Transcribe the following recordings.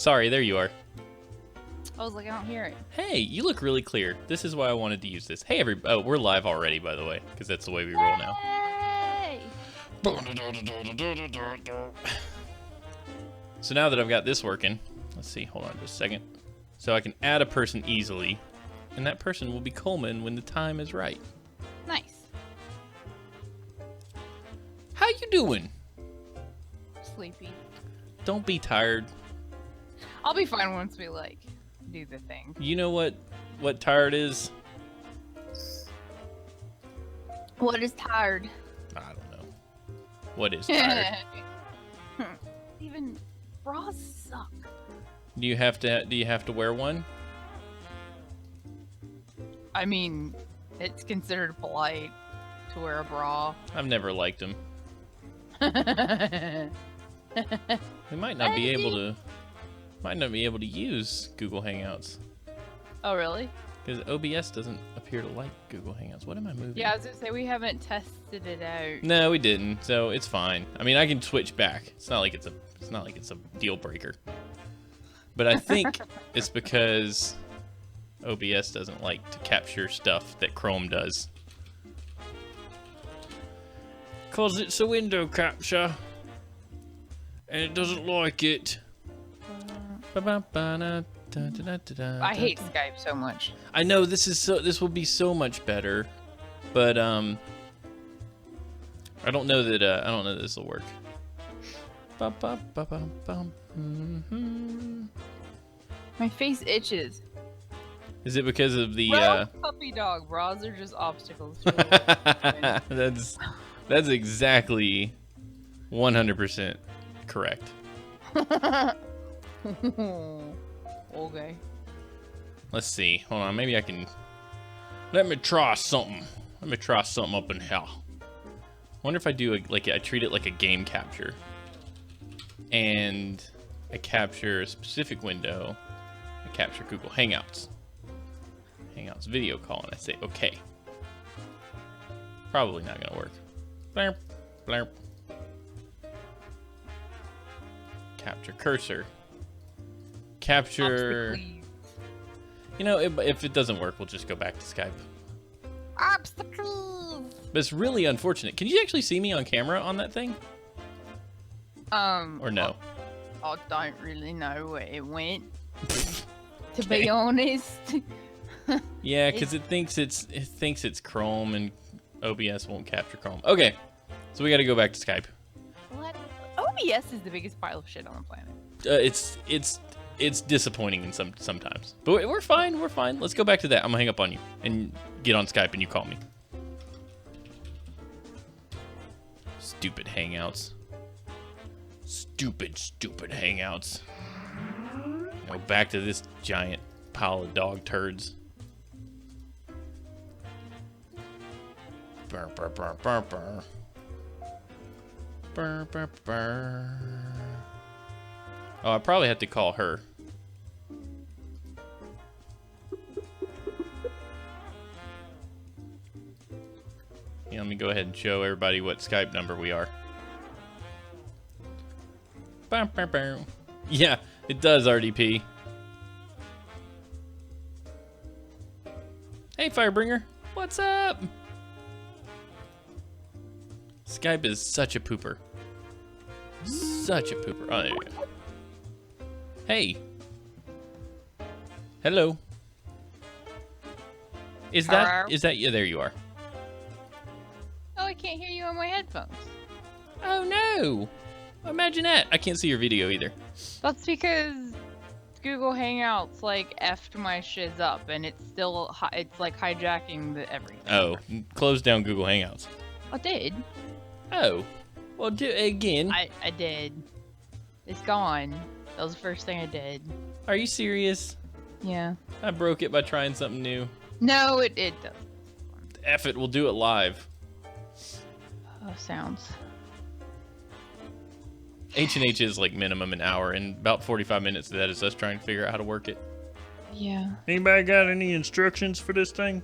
sorry, there you are. I was like, I don't hear it. Hey, you look really clear. This is why I wanted to use this. Hey, oh, we're live already, by the way, because that's the way we roll now. Hey! So now that I've got this working, let's see, hold on just a second. So I can add a person easily, and that person will be Coleman when the time is right. Nice. How you doing? Sleepy. Don't be tired. I'll be fine once we, like, do the thing. You know what tired is? What is tired? I don't know. What is tired? Even bras suck. Do you have to wear one? I mean, it's considered polite to wear a bra. I've never liked them. We might not be able to use Google Hangouts. Oh, really? Because OBS doesn't appear to like Google Hangouts. What am I moving? Yeah, I was gonna say we haven't tested it out. No, we didn't. So it's fine. I mean, I can switch back. It's not like it's a deal breaker. But I think it's because OBS doesn't like to capture stuff that Chrome does. 'Cause it's a window capture. And it doesn't like it. I hate Skype so much. I know this will be so much better, but I don't know that this will work. My face itches. Is it because of the Well, puppy dog bras are just obstacles to That's exactly 100% correct. Okay. Let's see. Hold on. Maybe I can. Let me try something. Let me try something up in hell. Wonder if I do I treat it like a game capture, and I capture a specific window. I capture Google Hangouts video call, and I say okay. Probably not gonna work. Blarp, blarp. Capture cursor. Capture. You know, if it doesn't work, we'll just go back to Skype. Obstacles. But it's really unfortunate. Can you actually see me on camera on that thing? Or no? I don't really know where it went. To be honest. Yeah, because it thinks it's Chrome, and OBS won't capture Chrome. Okay, so we got to go back to Skype. What? OBS is the biggest pile of shit on the planet. It's disappointing sometimes, but we're fine. We're fine. Let's go back to that. I'm gonna hang up on you and get on Skype, and you call me. Stupid Hangouts. Stupid Hangouts. Go back to this giant pile of dog turds. Burr, burr, burr, burr, burr. Burr, burr, burr. Oh, I probably have to call her. Yeah, let me go ahead and show everybody what Skype number we are. Burr, burr, burr. Yeah, it does, RDP. Hey, Firebringer. What's up? Skype is such a pooper. Such a pooper. Oh, there you go. Hey. Hello. Is that yeah, there you are. Oh, I can't hear you on my headphones. Oh no. Imagine that. I can't see your video either. That's because Google Hangouts like effed my shiz up, and it's still it's like hijacking the everything. Oh, close down Google Hangouts. I did. Oh. Well, do it again. I did. It's gone. That was the first thing I did. Are you serious? Yeah. I broke it by trying something new. No, it does. F it, we'll do it live. Oh, sounds. H&H is like minimum an hour, and about 45 minutes of that is us trying to figure out how to work it. Yeah. Anybody got any instructions for this thing?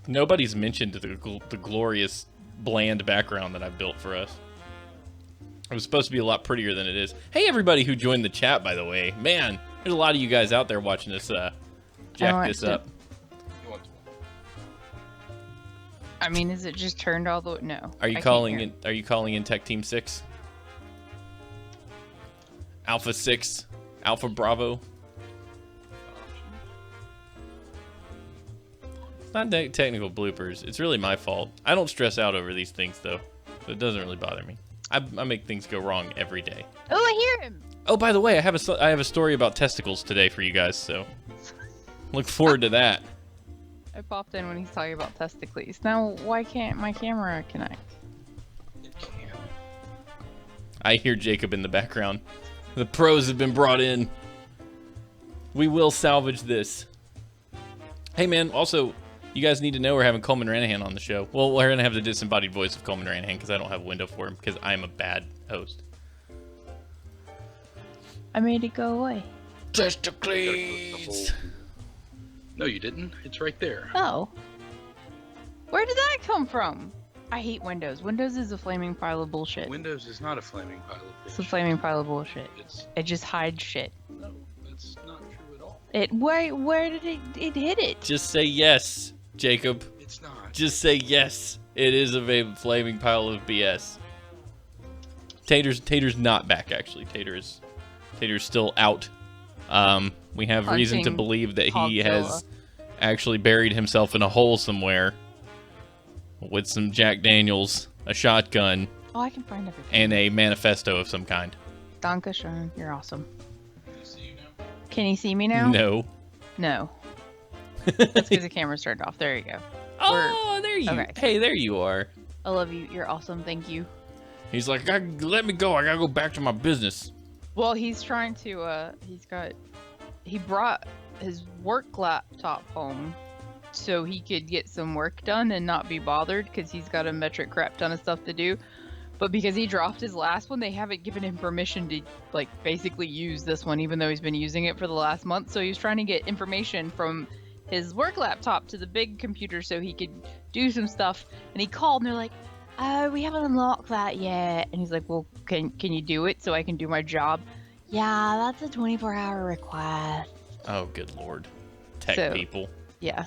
Nobody's mentioned the glorious bland background that I've built for us. It was supposed to be a lot prettier than it is. Hey, everybody who joined the chat, by the way. Man, there's a lot of you guys out there watching us jack this up. I mean, is it just turned all the way? No. Are you calling in? Are you calling in Tech Team 6? Alpha 6? Alpha Bravo? It's not technical bloopers. It's really my fault. I don't stress out over these things, though. So it doesn't really bother me. I make things go wrong every day. Oh, I hear him. Oh, by the way, I have a story about testicles today for you guys, so look forward to that. I popped in when he's talking about testicles. Now, why can't my camera connect? It can. I hear Jacob in the background. The pros have been brought in. We will salvage this. Hey, man, also, you guys need to know we're having Coleman Ranahan on the show. Well, we're going to have the disembodied voice of Coleman Ranahan because I don't have a window for him because I'm a bad host. I made it go away. Testicles! No, you didn't. It's right there. Oh. Where did that come from? I hate Windows. Windows is a flaming pile of bullshit. Windows is not a flaming pile of It's a bullshit. flaming pile of bullshit. It's It just hides shit. no, that's not true at all. Where did it hit it? Just say yes, Jacob. It's not. Just say yes. It is a flaming pile of BS. Tater's not back, actually. Tater's still out. We have reason to Hunting believe that he Hogzilla. has actually buried himself in a hole somewhere with some Jack Daniels, a shotgun, Oh, I can find everything. and a manifesto of some kind. Danke schön. You're awesome. Can you see you now? Can you see me now? No. No. That's because the camera's turned off. There you go. Oh, there you. okay. Hey, there you are. I love you. You're awesome. Thank you. He's like, let me go. I gotta go back to my business. Well, he's trying to, he brought his work laptop home so he could get some work done and not be bothered because he's got a metric crap ton of stuff to do. But because he dropped his last one, they haven't given him permission to, like, basically use this one, even though he's been using it for the last month. So he's trying to get information from his work laptop to the big computer so he could do some stuff. And he called and they're like, oh, we haven't unlocked that yet. And he's like, well, can you do it so I can do my job? Yeah, that's a 24-hour request. Oh, good lord. Tech So- people. Yeah,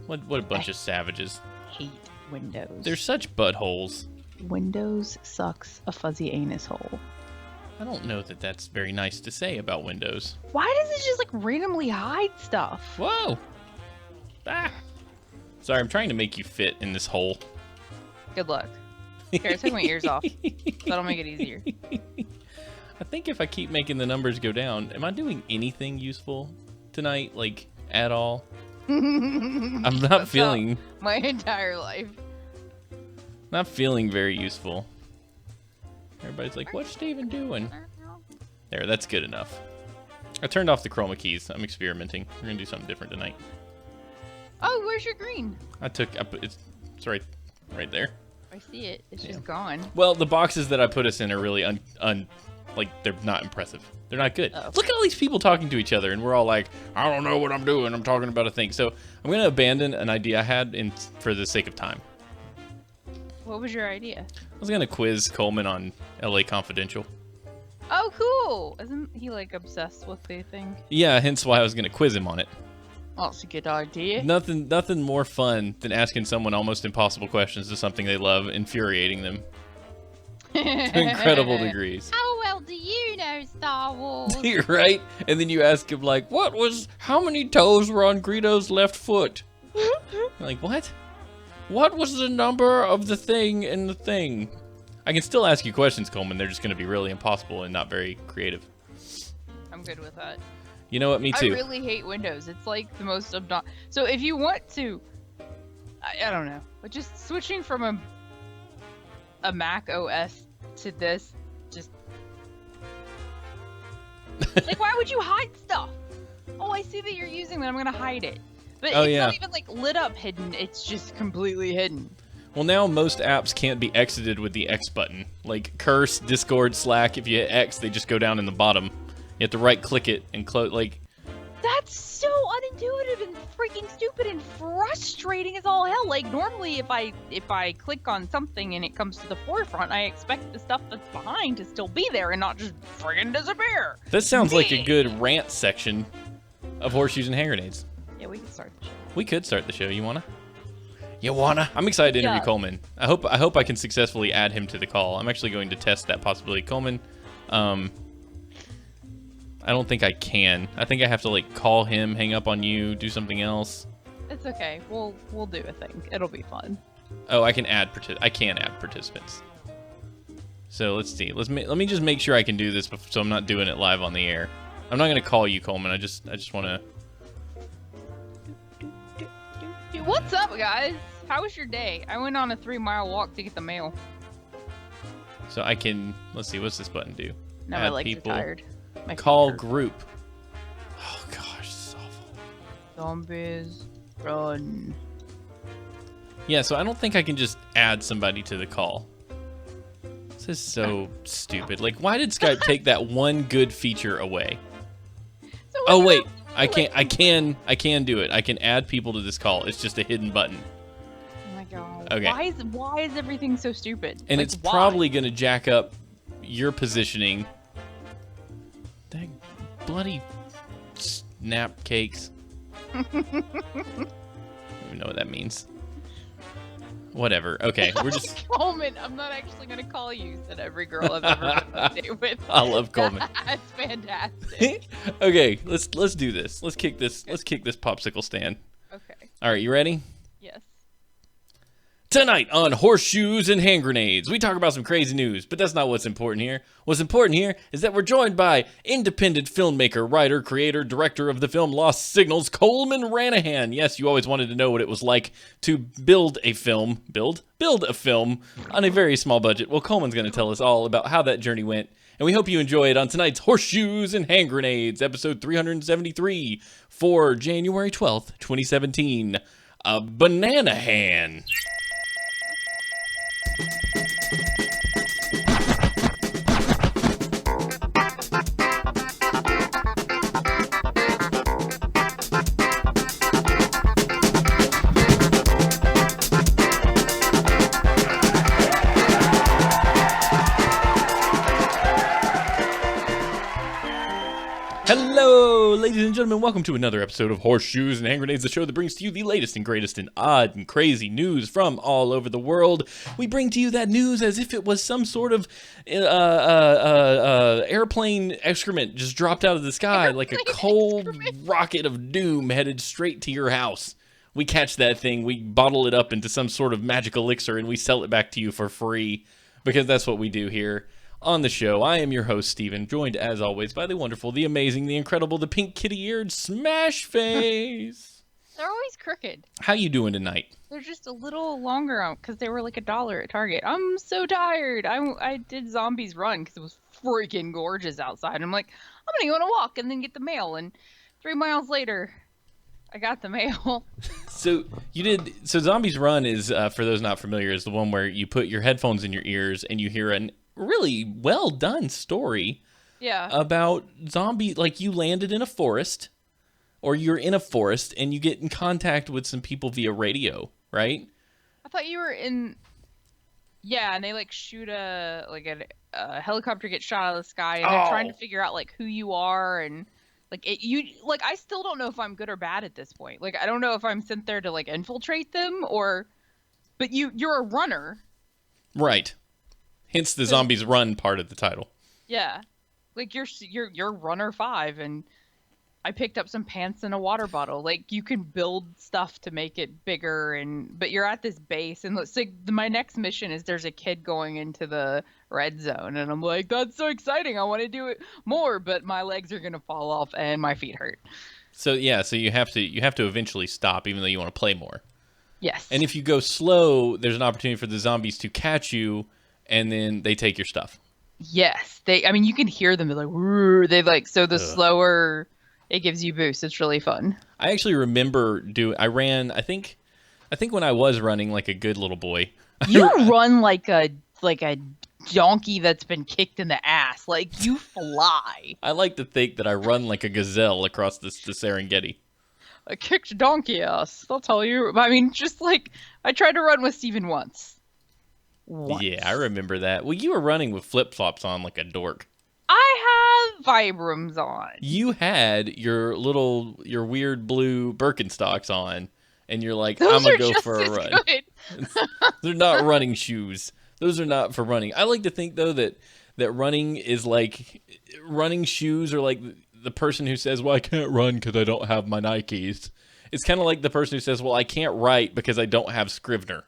What a bunch of savages. hate Windows. They're such buttholes. Windows sucks a fuzzy anus hole. I don't know that that's very nice to say about Windows. Why does it just, like, randomly hide stuff? Whoa! Ah! Sorry, I'm trying to make you fit in this hole. Good luck. Here, I took my ears off. That'll make it easier. I think if I keep making the numbers go down, am I doing anything useful tonight? Like, at all? I'm not That's feeling... my entire life. Not feeling very useful. Everybody's like, what's Steven doing? There, that's good enough. I turned off the chroma keys. I'm experimenting. We're gonna do something different tonight. Oh, where's your green? It's right there. I see it. It's just gone. Well, the boxes that I put us in are really like, they're not impressive. They're not good. Oh. Look at all these people talking to each other, and we're all like, I don't know what I'm doing. I'm talking about a thing. So I'm gonna abandon an idea I had for the sake of time. What was your idea? I was gonna quiz Coleman on LA Confidential. Oh, cool! Isn't he, like, obsessed with the thing? Yeah, hence why I was gonna quiz him on it. Oh, it's a good idea. Nothing more fun than asking someone almost impossible questions to something they love, infuriating them to incredible degrees. How well do you know Star Wars? Right? And then you ask him, like, how many toes were on Greedo's left foot? Like, what? What was the number of the thing in the thing? I can still ask you questions, Coleman. They're just going to be really impossible and not very creative. I'm good with that. You know what? Me too. I really hate Windows. It's like the most obnoxious. So if you want to, I don't know, but just switching from a Mac OS to this, just like, why would you hide stuff? Oh, I see that you're using that. I'm gonna hide it. But Oh, it's yeah. not even like lit up hidden. It's just completely hidden. Well, now most apps can't be exited with the X button. Like Curse, Discord, Slack, if you hit X, they just go down in the bottom. You have to right-click it and close, like... That's so Dude, it would have been freaking stupid and frustrating as all hell. Like normally, if I click on something and it comes to the forefront, I expect the stuff that's behind to still be there and not just friggin' disappear. That sounds like a good rant section of Horseshoes and Hand Grenades. Yeah, we can start the show. We could start the show. You wanna? You wanna? I'm excited to interview Coleman. I hope I can successfully add him to the call. I'm actually going to test that possibility. Coleman, I don't think I can. I think I have to like call him, hang up on you, do something else. It's okay. We'll do a thing. It'll be fun. Oh, I can add participants. So let's see. Let me just make sure I can do this so I'm not doing it live on the air. I'm not gonna call you, Coleman. I just want to. What's up, guys? How was your day? I went on a 3-mile walk to get the mail. So I can. Let's see. What's this button do? Now my legs are tired. My Call feet hurt. group. Oh gosh, this is awful. Zombies, run. Yeah, so I don't think I can just add somebody to the call. This is so stupid. Like, why did Skype take that one good feature away? So Oh wait, I can do it. I can add people to this call. It's just a hidden button. Oh my god. Okay. Why is everything so stupid? And Like, it's why? probably going to jack up your positioning. That bloody snap cakes. I don't even know what that means. Whatever. Okay, we're just. Coleman, I'm not actually gonna call you. Said every girl I've ever been on a date with. I love Coleman. That's fantastic. Okay, let's do this. Let's kick this popsicle stand. Okay. All right, you ready? Yes. Tonight on Horseshoes and Hand Grenades, we talk about some crazy news, but that's not what's important here. What's important here is that we're joined by independent filmmaker, writer, creator, director of the film Lost Signals, Coleman Bananahan. Yes, you always wanted to know what it was like to build a film on a very small budget. Well, Coleman's going to tell us all about how that journey went, and we hope you enjoy it on tonight's Horseshoes and Hand Grenades, episode 373 for January 12th, 2017. Bananahan. Hello, ladies and gentlemen. Welcome to another episode of Horseshoes and Hand Grenades, the show that brings to you the latest and greatest and odd and crazy news from all over the world. We bring to you that news as if it was some sort of airplane excrement just dropped out of the sky, like a cold rocket of doom headed straight to your house. We catch that thing, we bottle it up into some sort of magic elixir, and we sell it back to you for free, because that's what we do here. On the show, I am your host, Steven, joined as always by the wonderful, the amazing, the incredible, the pink kitty-eared Smash Face. They're always crooked. How you doing tonight? They're just a little longer on because they were like $1 at Target. I'm so tired. I did Zombies Run because it was freaking gorgeous outside. I'm like, I'm gonna go on a walk and then get the mail. And 3 miles later, I got the mail. So Zombies Run is, for those not familiar, is the one where you put your headphones in your ears and you hear an really well done story. Yeah. About zombie, like you landed in a forest, or you're in a forest and you get in contact with some people via radio, right? I thought you were in. Yeah, and they like shoot a helicopter gets shot out of the sky, and they're trying to figure out like who you are, and like I still don't know if I'm good or bad at this point. Like I don't know if I'm sent there to like infiltrate them but you're a runner, right? Hence the Zombies Run part of the title. Yeah, like you're runner 5, and I picked up some pants and a water bottle. Like you can build stuff to make it bigger, but you're at this base, and let's my next mission is there's a kid going into the red zone, and I'm like, that's so exciting. I want to do it more, but my legs are gonna fall off and my feet hurt. So yeah, so you have to eventually stop, even though you want to play more. Yes. And if you go slow, there's an opportunity for the zombies to catch you, and then they take your stuff. Yes, you can hear them. They're like, "Woo." The slower it gives you boost. It's really fun. I actually remember I ran. I think when I was running like a good little boy. You run like a donkey that's been kicked in the ass. Like you fly. I like to think that I run like a gazelle across the Serengeti. I kicked donkey ass. I'll tell you. I mean, just like I tried to run with Steven once. Yeah, I remember that. Well, you were running with flip-flops on like a dork. I have Vibrams on. You had your weird blue Birkenstocks on, and you're like, Those I'm gonna are go just for a as run. good. They're not running shoes. Those are not for running. I like to think though that running is like running shoes are like the person who says, "Well, I can't run because I don't have my Nikes." It's kind of like the person who says, "Well, I can't write because I don't have Scrivener."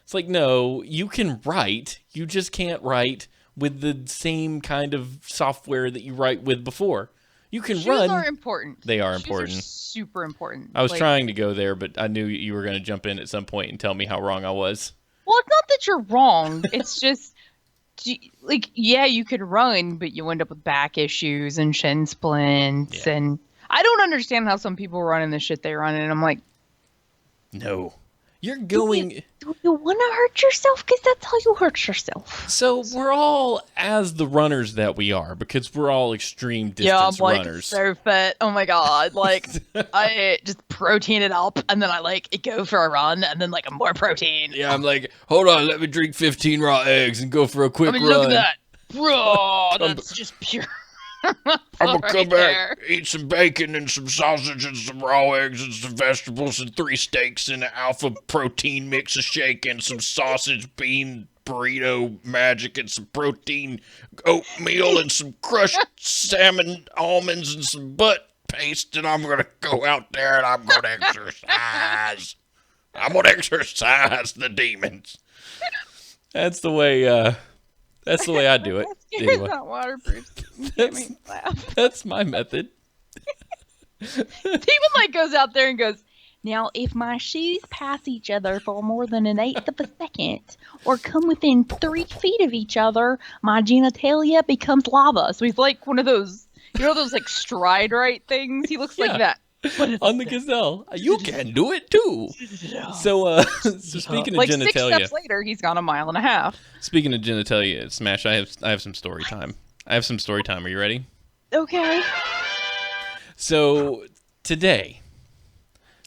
It's like, no, you can write. You just can't write with the same kind of software that you write with before. You can Shoes run. are important. They are Shoes important. Are super important. I was Like, trying to go there, but I knew you were going to jump in at some point and tell me how wrong I was. Well, it's not that you're wrong. It's just like, yeah, you could run, but you end up with back issues and shin splints, Yeah. and I don't understand how some people run in the shit they run, and I'm like, No. You're going... do you want to hurt yourself? Because that's how you hurt yourself. So we're all as the runners that we are, because we're all extreme distance Yeah, I'm like runners. so fit. Oh my god! Like I just protein it up, and then I like go for a run, and then like more protein. Yeah, I'm like, hold on, let me drink 15 raw eggs and go for a quick I mean, run. look at that, bro. That's just pure. I'm gonna right come there. back, eat some bacon and some sausage and some raw eggs and some vegetables and 3 steaks and an alpha protein mix, a shake and some sausage bean burrito magic and some protein oatmeal and some crushed salmon almonds and some butt paste, and I'm gonna go out there and I'm gonna exercise. I'm gonna exercise the demons. That's the way I do it. It's Anyway. not waterproof. You can't make me laugh. That's my method. Steven like goes out there and goes, now if my shoes pass each other for more than an eighth of a second or come within 3 feet of each other, my genitalia becomes lava. So he's like one of those, those like stride right things. He looks Yeah. like that. But it's On the gazelle. You can do it too. So speaking of like 6 genitalia, steps later, he's gone 1.5 miles. speaking of genitalia, Smash, I have some story time. Are you ready? Okay. So today,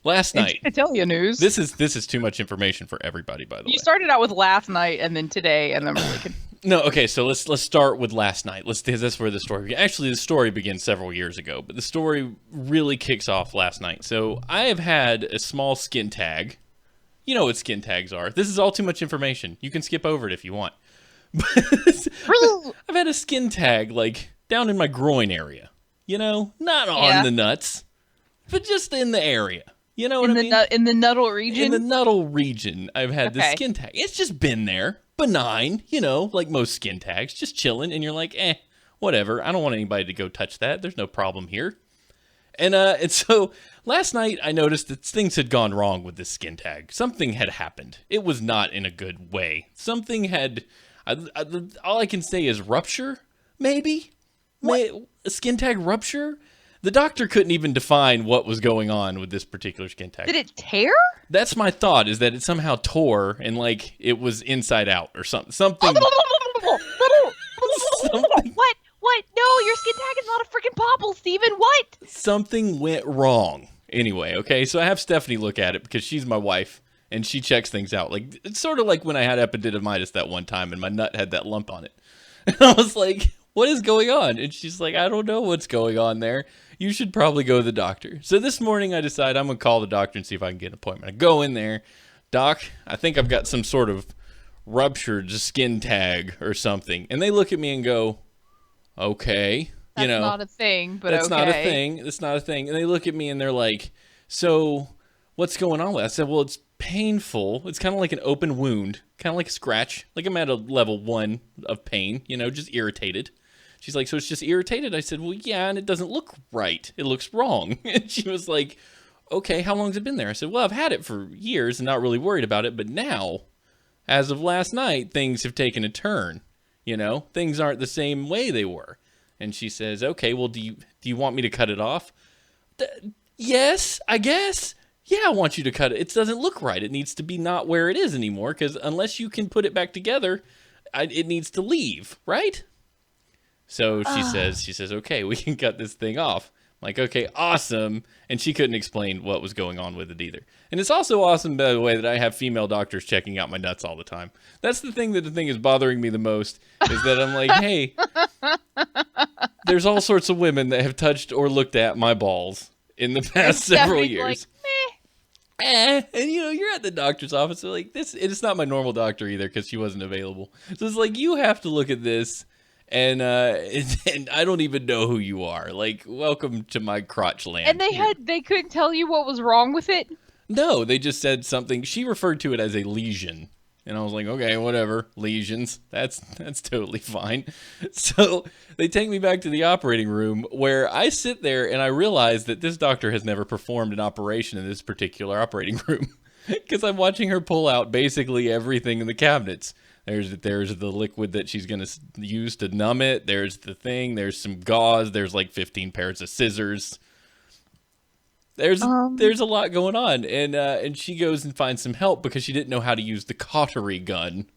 last night. Genitalia news. This is too much information for everybody, by the way. You started out with last night and then today, and then we're like, No, okay, so let's start with last night. That's where the story began. Actually, the story began several years ago, but the story really kicks off last night. So I have had a small skin tag. You know what skin tags are. This is all too much information. You can skip over it if you want. I've had a skin tag like down in my groin area. You know, not on the nuts, but just in the area. You know what I mean? In the nuddle region? In the nuddle region, I've had this skin tag. It's just been there. Benign, you know, like most skin tags, just chilling, and you're like, whatever. I don't want anybody to go touch that. There's no problem here. And so last night I noticed that things had gone wrong with this skin tag. Something had happened. It was not in a good way. Something had, all I can say is rupture, maybe? A skin tag rupture? The doctor couldn't even define what was going on with this particular skin tag. Did it tear? That's my thought, is that it somehow tore and like it was inside out or something. Something. What? No, your skin tag is not a freaking popple, Steven. What? Something went wrong. Anyway, okay, so I have Stephanie look at it because she's my wife and she checks things out. Like, it's sort of like when I had epididymitis that one time and my nut had that lump on it. And I was like, what is going on? And she's like, I don't know what's going on there. You should probably go to the doctor. So this morning I decide I'm going to call the doctor and see if I can get an appointment. I go in there. Doc, I think I've got some sort of ruptured skin tag or something. And they look at me and go, okay. That's not a thing, but that's okay. not a thing. That's not a thing. And they look at me and they're like, so what's going on with it? I said, well, it's painful. It's kind of like an open wound, kind of like a scratch. Like I'm at a level 1 of pain, you know, just irritated. She's like, so it's just irritated? I said, well, yeah, and it doesn't look right. It looks wrong. And she was like, okay, how long has it been there? I said, well, I've had it for years and not really worried about it. But now, as of last night, things have taken a turn. You know, things aren't the same way they were. And she says, okay, well, do you want me to cut it off? Yes, I guess. Yeah, I want you to cut it. It doesn't look right. It needs to be not where it is anymore, because unless you can put it back together, it needs to leave, right? So she says, okay, we can cut this thing off. Like, okay, awesome. And she couldn't explain what was going on with it either. And it's also awesome, by the way, that I have female doctors checking out my nuts all the time. That's the thing is bothering me the most, is that I'm like, hey, there's all sorts of women that have touched or looked at my balls in the past several years. And you're at the doctor's office, so like this, it's not my normal doctor either because she wasn't available. So it's like, you have to look at this, and I don't even know who you are. Like, welcome to my crotch land. And they couldn't tell you what was wrong with it? No, they just said something. She referred to it as a lesion. And I was like, okay, whatever, lesions. That's totally fine. So they take me back to the operating room where I sit there and I realize that this doctor has never performed an operation in this particular operating room because I'm watching her pull out basically everything in the cabinets. There's the liquid that she's going to use to numb it. There's the thing. There's some gauze. There's like 15 pairs of scissors. There's a lot going on, and she goes and finds some help because she didn't know how to use the cautery gun.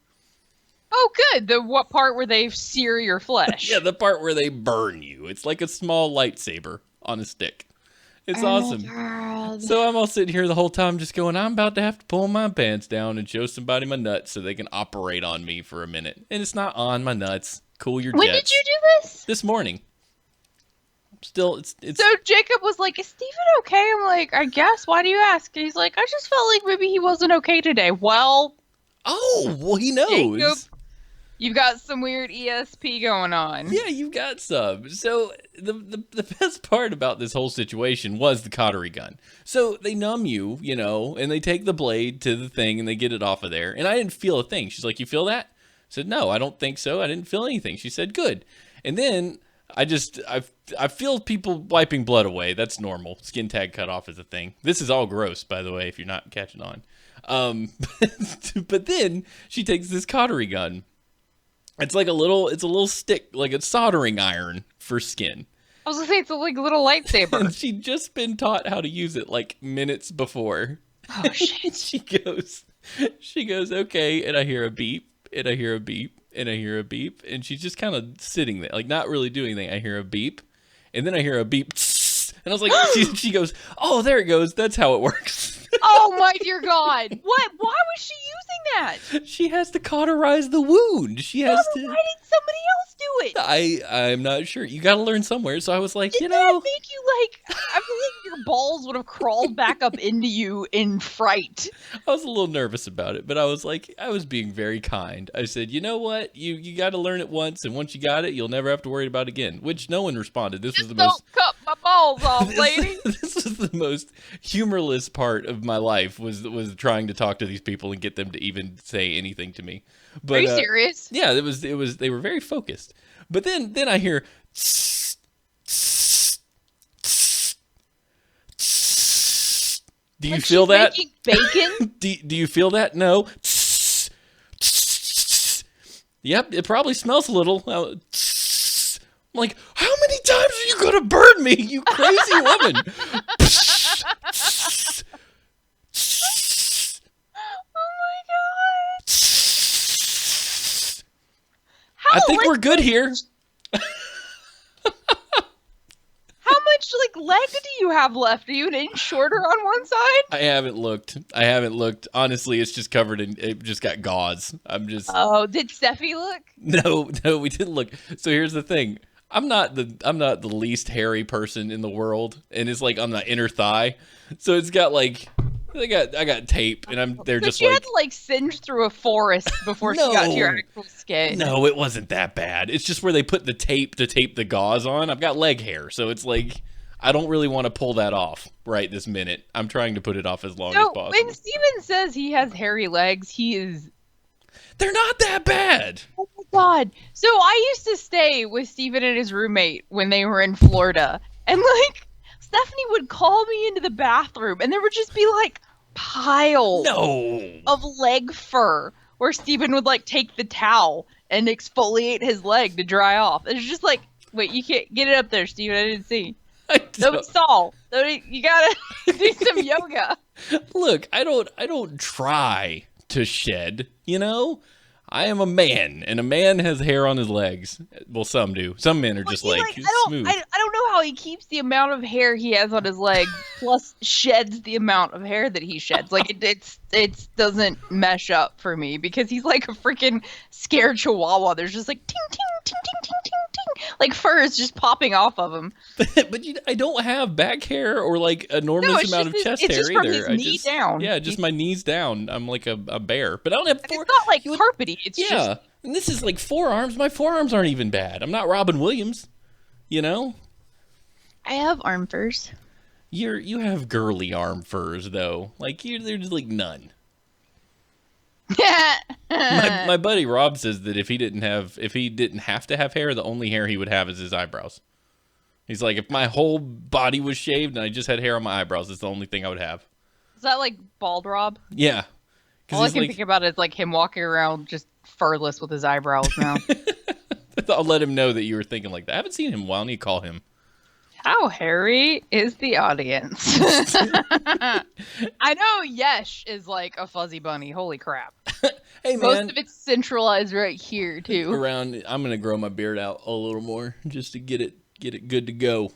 Oh, good. The what part where they sear your flesh? Yeah, the part where they burn you. It's like a small lightsaber on a stick. It's awesome. God. So I'm all sitting here the whole time just going, I'm about to have to pull my pants down and show somebody my nuts so they can operate on me for a minute. And it's not on my nuts. Cool your jets. When did you do this? This morning. Still, it's So Jacob was like, is Steven okay? I'm like, I guess. Why do you ask? And he's like, I just felt like maybe he wasn't okay today. Well, he knows. Jacob, you've got some weird ESP going on. Yeah, you've got some. So the best part about this whole situation was the cautery gun. So they numb you, and they take the blade to the thing and they get it off of there. And I didn't feel a thing. She's like, you feel that? I said, no, I don't think so. I didn't feel anything. She said, good. And then I feel people wiping blood away. That's normal. Skin tag cut off is a thing. This is all gross, by the way, if you're not catching on. But then she takes this cautery gun. It's like a little stick, like a soldering iron for skin. I was gonna say it's like a little lightsaber. And she'd just been taught how to use it like minutes before. Oh shit. She goes, okay, and I hear a beep, and I hear a beep. And I hear a beep, and she's just kind of sitting there, like not really doing anything. I hear a beep, and then I hear a beep, and I was like, she goes, oh, there it goes. That's how it works. Oh my dear God! What? Why was she using that? She has to cauterize the wound. She has to. Why did somebody else do it? I'm not sure. You got to learn somewhere. So I was like, Did that make you like? I feel like your balls would have crawled back up into you in fright. I was a little nervous about it, but I was like, I was being very kind. I said, you know what? You got to learn it once, and once you got it, you'll never have to worry about it again. Which no one responded. This was the most. Don't cut my balls off, lady. This was the most humorless part of my life was trying to talk to these people and get them to even say anything to me. But, are you serious? Yeah, it was. They were very focused. But then I hear. Do you feel that? Making bacon? Do you feel that? No. Yep, it probably smells a little. I'm like, how many times are you gonna burn me, you crazy woman? Oh my God! I think we're good here. How much leg do you have left? Are you an inch shorter on one side? I haven't looked. Honestly, it's just covered in. It just got gauze. I'm just. Oh, did Steffi look? No, we didn't look. So here's the thing. I'm not the least hairy person in the world, and it's like on the inner thigh. So it's got like. I got tape, and they're so just she like. had to singe through a forest before she got to your actual skin. No, it wasn't that bad. It's just where they put the tape to tape the gauze on. I've got leg hair, so it's like I don't really want to pull that off right this minute. I'm trying to put it off as long as possible. When Steven says he has hairy legs, they're not that bad. Oh my God. So I used to stay with Steven and his roommate when they were in Florida, and Stephanie would call me into the bathroom, and there would just be piles of leg fur where Steven would take the towel and exfoliate his leg to dry off. It's just wait, you can't get it up there, Steven. I didn't see. Nobody saw. You gotta do some yoga. Look, I don't try to shed, I am a man, and a man has hair on his legs. Well, some do. Some men are just smooth. I don't know how how he keeps the amount of hair he has on his legs, plus sheds the amount of hair that he sheds. Like it doesn't mesh up for me because he's like a freaking scared chihuahua. There's just like ting ting ting ting ting ting ting, like fur is just popping off of him. But I don't have back hair or like enormous amount of chest hair just either. From his knee down. Yeah, just my knees down. I'm like a bear, but I don't have four. It's not like carpety. It's just. And this is like forearms. My forearms aren't even bad. I'm not Robin Williams, you know. I have arm furs. You have girly arm furs though. Like there's like none. my buddy Rob says that if he didn't have to have hair, the only hair he would have is his eyebrows. He's like, if my whole body was shaved and I just had hair on my eyebrows, it's the only thing I would have. Is that like bald Rob? Yeah. All I can think about is like him walking around just furless with his eyebrows now. I'll let him know that you were thinking like that. I haven't seen him in a while. I need to call him. How hairy is the audience? I know Yesh is like a fuzzy bunny. Holy crap. Hey, man. Most of it's centralized right here, too. I'm going to grow my beard out a little more just to get it good to go.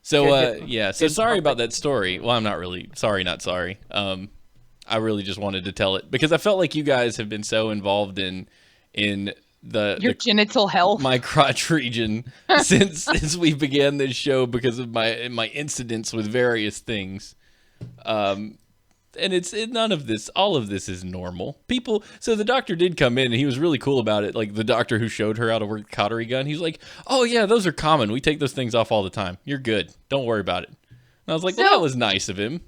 So, yeah. So sorry about that story. Well, I'm not really sorry, not sorry. I really just wanted to tell it because I felt like you guys have been so involved in your genital health, my crotch region since we began this show because of my incidents with various things. And none of this, all of this is normal. So the doctor did come in and he was really cool about it. Like the doctor who showed her how to work the cautery gun, he's like, "Oh yeah, those are common. We take those things off all the time. You're good. Don't worry about it." And I was like, well, that was nice of him.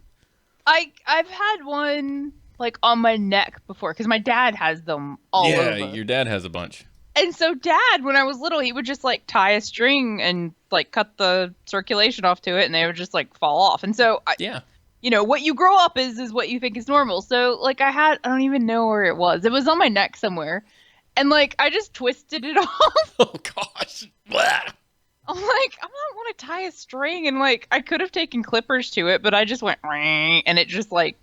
I've had one like on my neck before because my dad has them all over. Yeah, your dad has a bunch. And so Dad, when I was little, he would just like tie a string and like cut the circulation off to it, and they would just like fall off. And so you know, what you grow up is what you think is normal. So like I don't even know where it was. It was on my neck somewhere, and like I just twisted it off. Oh gosh. Blah. I'm like, I don't want to tie a string, and like I could have taken clippers to it, but I just went and it just like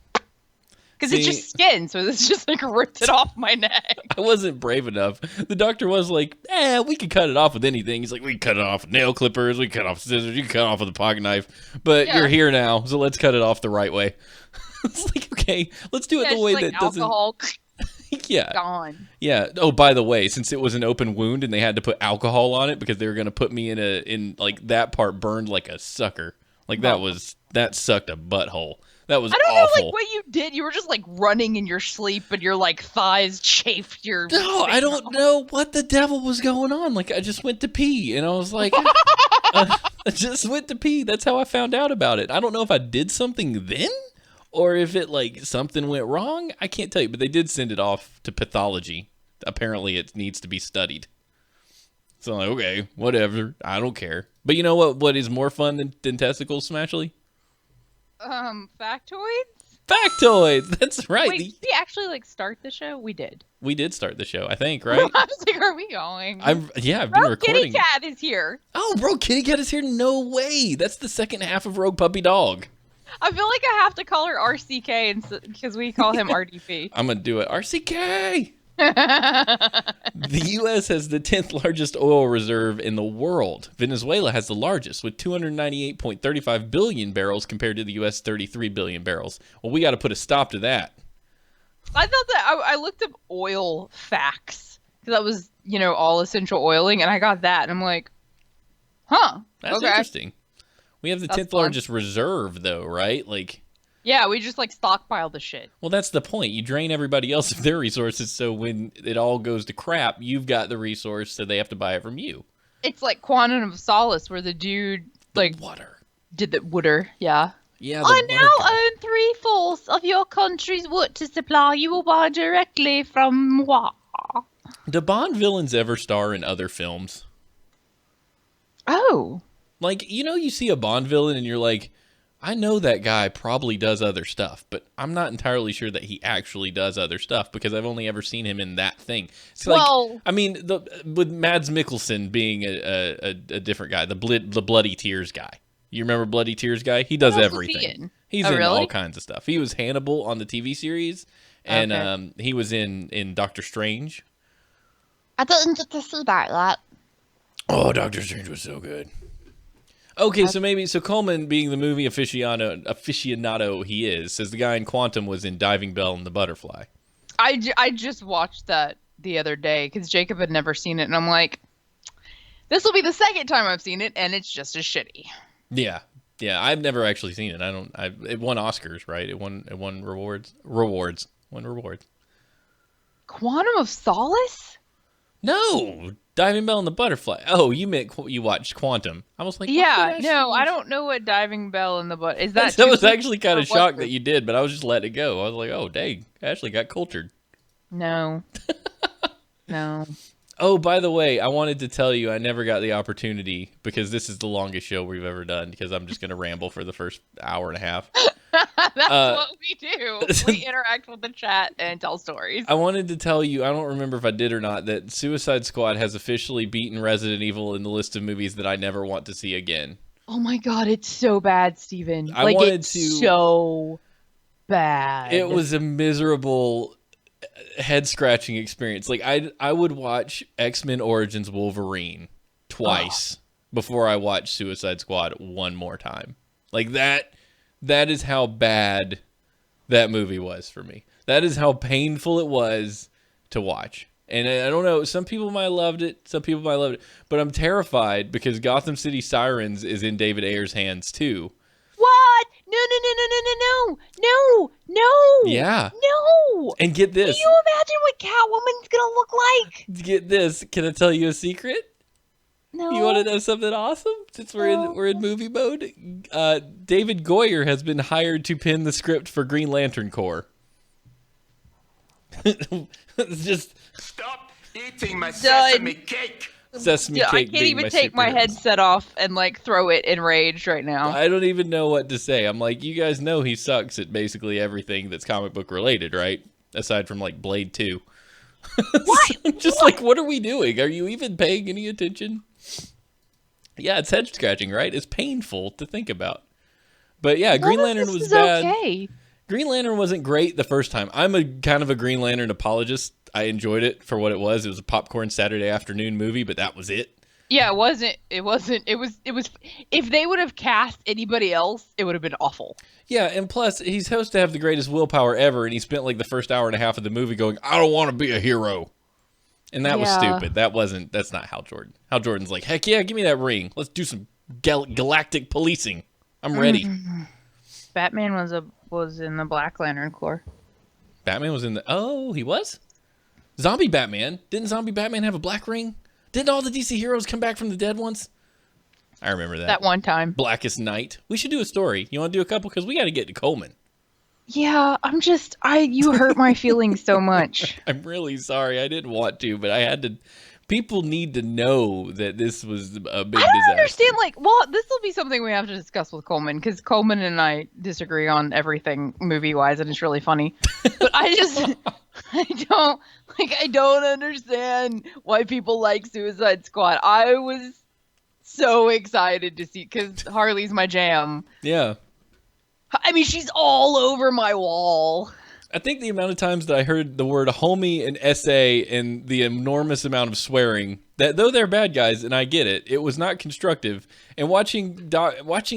because it's just skin, so it's just like ripped it off my neck. I wasn't brave enough. The doctor was like, we could cut it off with anything. He's like, we can cut it off with nail clippers, we can cut off scissors, you can cut it off with a pocket knife, but you're here now, so let's cut it off the right way. It's like, okay, let's do it the way like that doesn't. Alcohol. Yeah. Gone. Yeah. Oh, by the way, since it was an open wound and they had to put alcohol on it because they were going to put me in like that part burned like a sucker. Like that sucked a butthole. That was awful. I don't know like what you did. You were just like running in your sleep and your like thighs chafed your. No, I don't know what the devil was going on. Like I just went to pee and I was like, I just went to pee. That's how I found out about it. I don't know if I did something then. Or if it, like, something went wrong, I can't tell you. But they did send it off to pathology. Apparently, it needs to be studied. So, I'm like, okay, whatever. I don't care. But you know what is more fun than testicles, Smashley? Factoids? Factoids! That's right. Wait, did we actually, like, start the show? We did. We did start the show, I think, right? I was like, are we going? I've been recording. Kitty Cat is here. Oh, Rogue Kitty Cat is here? No way. That's the second half of Rogue Puppy Dog. I feel like I have to call her RCK because we call him RDP. I'm going to do it. RCK! The U.S. has the 10th largest oil reserve in the world. Venezuela has the largest with 298.35 billion barrels compared to the U.S. 33 billion barrels. Well, we got to put a stop to that. I thought that I looked up oil facts because that was, you know, all essential oiling, and I got that, and I'm like, huh. That's interesting. We have the 10th largest reserve, though, right? Like, yeah, we just like stockpile the shit. Well, that's the point. You drain everybody else of their resources, so when it all goes to crap, you've got the resource, so they have to buy it from you. It's like Quantum of Solace, where the dude water did the water. Yeah. Yeah. I now own 3/4 of your country's water supply. You will buy directly from moi. Do Bond villains ever star in other films? Oh. Like, you know, you see a Bond villain and you're like, I know that guy probably does other stuff, but I'm not entirely sure that he actually does other stuff because I've only ever seen him in that thing. It's like, I mean, with Mads Mikkelsen being a different guy, the Bloody Tears guy. You remember Bloody Tears guy? He does everything. He's in all kinds of stuff. He was Hannibal on the TV series, and he was in Doctor Strange. I didn't get to see that yet. Oh, Doctor Strange was so good. Okay, so Coleman, being the movie aficionado he is, says the guy in Quantum was in Diving Bell and the Butterfly. I just watched that the other day because Jacob had never seen it, and I'm like, this will be the second time I've seen it, and it's just as shitty. Yeah, I've never actually seen it. It won Oscars, right? It won rewards. Quantum of Solace? No, Diving Bell and the Butterfly. Oh, you meant you watched Quantum. I was like, Yeah, no, I don't know what Diving Bell and the Butt is. That I was actually kind of shocked that you did, but I was just letting it go. I was like, oh, dang, Ashley got cultured. No. No. Oh, by the way, I wanted to tell you I never got the opportunity because this is the longest show we've ever done because I'm just going to ramble for the first hour and a half. That's what we do. We interact with the chat and tell stories. I wanted to tell you, I don't remember if I did or not, that Suicide Squad has officially beaten Resident Evil in the list of movies that I never want to see again. Oh my god, it's so bad, Steven. It's so bad. It was a miserable head-scratching experience. Like, I would watch X-Men Origins Wolverine twice before I watched Suicide Squad one more time. Like, that is how bad that movie was for me. That is how painful it was to watch. And I don't know, some people might have loved it, some people might have loved it, but I'm terrified because Gotham City Sirens is in David Ayer's hands too. What? No. Yeah. No. And get this. Can you imagine what Catwoman's gonna look like? Get this. Can I tell you a secret? No. You want to know something awesome? Since we're in movie mode, David Goyer has been hired to pen the script for Green Lantern Corps. It's just stop eating my sesame cake. Sesame cake. I can't even take my headset off and throw it enraged right now. I don't even know what to say. I'm like, you guys know he sucks at basically everything that's comic book related, right? Aside from Blade 2. What? I'm just like, what are we doing? Are you even paying any attention? Yeah, it's head scratching, right? It's painful to think about. But yeah, Green Lantern was bad. Okay. Green Lantern wasn't great the first time. I'm a kind of a Green Lantern apologist. I enjoyed it for what it was. It was a popcorn Saturday afternoon movie, but that was it. Yeah, it wasn't. It was. If they would have cast anybody else, it would have been awful. Yeah, and plus, he's supposed to have the greatest willpower ever, and he spent the first hour and a half of the movie going, I don't want to be a hero. And that was stupid. That's not Hal Jordan. Hal Jordan's like, heck yeah, give me that ring. Let's do some galactic policing. I'm ready. Batman was in the Black Lantern Corps. Batman was in the... Oh, he was? Zombie Batman. Didn't Zombie Batman have a black ring? Didn't all the DC heroes come back from the dead once? I remember that. That one time. Blackest Night. We should do a story. You want to do a couple? Because we got to get to Coleman. Yeah, you hurt my feelings so much. I'm really sorry. I didn't want to, but I had to. People need to know that this was a big disaster. I don't understand. This will be something we have to discuss with Coleman because Coleman and I disagree on everything movie-wise, and it's really funny. But I don't understand why people like Suicide Squad. I was so excited to see because Harley's my jam. Yeah. I mean, she's all over my wall. I think the amount of times that I heard the word homie and essay and the enormous amount of swearing, that though they're bad guys, and I get it, it was not constructive. And watching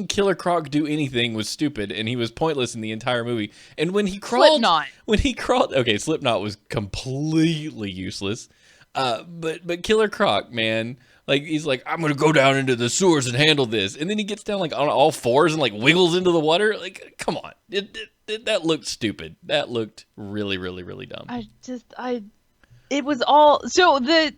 Killer Croc do anything was stupid, and he was pointless in the entire movie. And when he crawled... Okay, Slipknot was completely useless. But Killer Croc, man... he's like, I'm going to go down into the sewers and handle this. And then he gets down, on all fours and, wiggles into the water. Come on. That looked stupid. That looked really, really, really dumb. It was all... So, the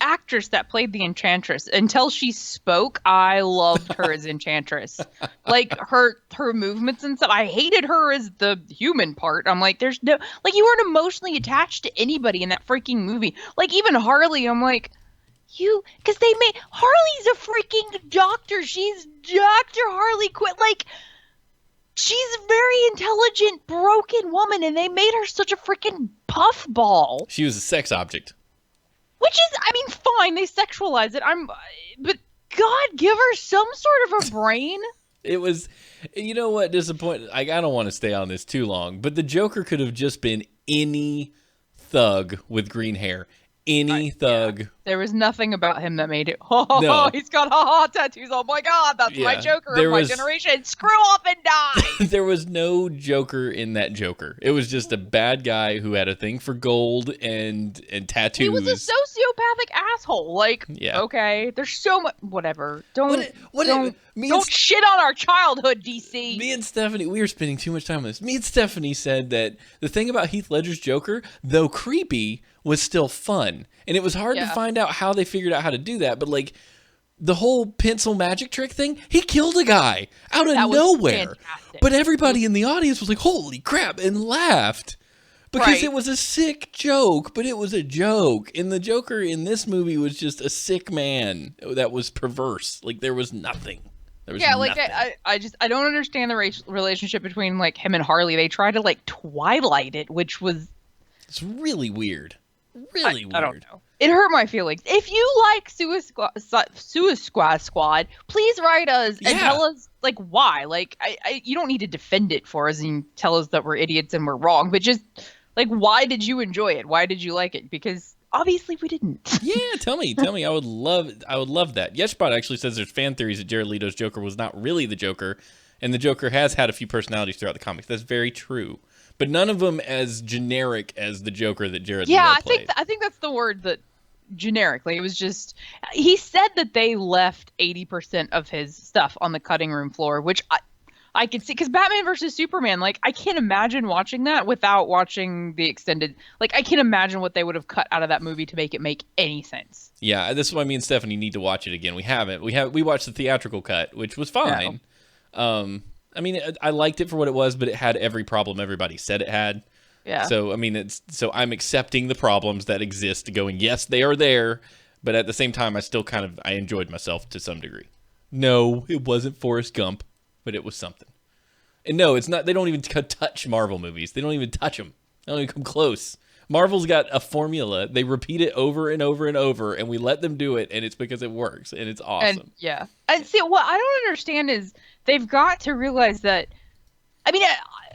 actress that played the Enchantress, until she spoke, I loved her as Enchantress. Her movements and stuff. I hated her as the human part. I'm like, there's no... you weren't emotionally attached to anybody in that freaking movie. Even Harley, I'm like... because they made Harley's a freaking doctor. She's Dr. Harley Quinn. She's a very intelligent, broken woman, and they made her such a freaking puffball. She was a sex object. Which is, fine. They sexualize it. But God, give her some sort of a brain. It was, you know what, disappointing. I don't want to stay on this too long, but the Joker could have just been any thug with green hair. Any thug There was nothing about him that made it. Oh, No. he's got ha tattoos. Oh my God, that's my Yeah, Joker there of my was- generation. Screw off and die. There was no Joker in that Joker. It was just a bad guy who had a thing for gold and tattoos. He was a sociopathic asshole. Like, Yeah. okay, there's so much. Whatever. Don't me and shit on our childhood, DC. Me and Stephanie, we were spending too much time on this. Me and Stephanie said that the thing about Heath Ledger's Joker, though creepy, was still fun. And it was hard to find out how they figured out how to do that. But, like, the whole pencil magic trick thing, he killed a guy out of nowhere. Fantastic. But everybody in the audience was like, holy crap, and laughed. Because it was a sick joke, but it was a joke. And the Joker in this movie was just a sick man that was perverse. Like, there was nothing. Like I don't understand the relationship between like him and Harley. They try to like Twilight it, which was really weird. Really weird. I don't know. It hurt my feelings. If you like Suicide Squad, please write us and tell us like why. Like you don't need to defend it for us and tell us that we're idiots and we're wrong, but just like why did you enjoy it? Why did you like it? Because obviously we didn't. Yeah, tell me. I would love that. Yeshbot actually says there's fan theories that Jared Leto's Joker was not really the Joker, and the Joker has had a few personalities throughout the comics. That's very true, but none of them as generic as the Joker that Jared Leto played. I think that's the word that generically. It was just he said that they left 80% of his stuff on the cutting room floor, which I could see, because Batman versus Superman, like, I can't imagine watching that without watching the extended, like, I can't imagine what they would have cut out of that movie to make it make any sense. Yeah, this is why me and Stephanie need to watch it again. We haven't. We watched the theatrical cut, which was fine. No. I mean, I liked it for what it was, but it had every problem everybody said it had. Yeah. So, I mean, so I'm accepting the problems that exist, going, yes, they are there, but at the same time, I enjoyed myself to some degree. No, it wasn't Forrest Gump, but it was something. And no, it's not. They don't even touch Marvel movies. They don't even touch them. They don't even come close. Marvel's got a formula. They repeat it over and over and over, and we let them do it, and it's because it works, and it's awesome. And see, what I don't understand is they've got to realize that, I mean,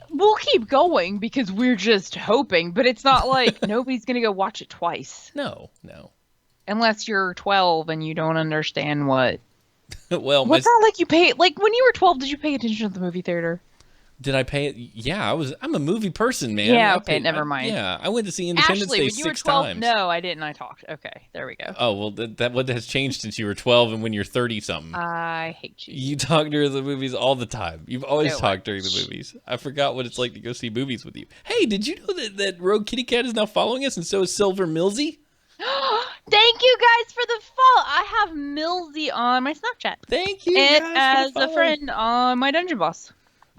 we'll keep going because we're just hoping, but it's not like nobody's going to go watch it twice. No. Unless you're 12 and you don't understand what. Well, it's not like you pay, like when you were 12, did you pay attention to the movie theater? Did I pay it? Yeah, I'm a movie person, man. Yeah, okay, never mind. I went to see Independence Day 6 times. No, I didn't. I talked. Okay, there we go. Oh, well, that what has changed since you were 12 and when you're 30-something. I hate you. You talk during the movies all the time. You've always talked during the movies. I forgot what it's like to go see movies with you. Hey, did you know that Rogue Kitty Cat is now following us, and so is Silver Millsy? Thank you guys for the follow. I have Millsy on my Snapchat. Thank you and guys as a friend on my Dungeon Boss.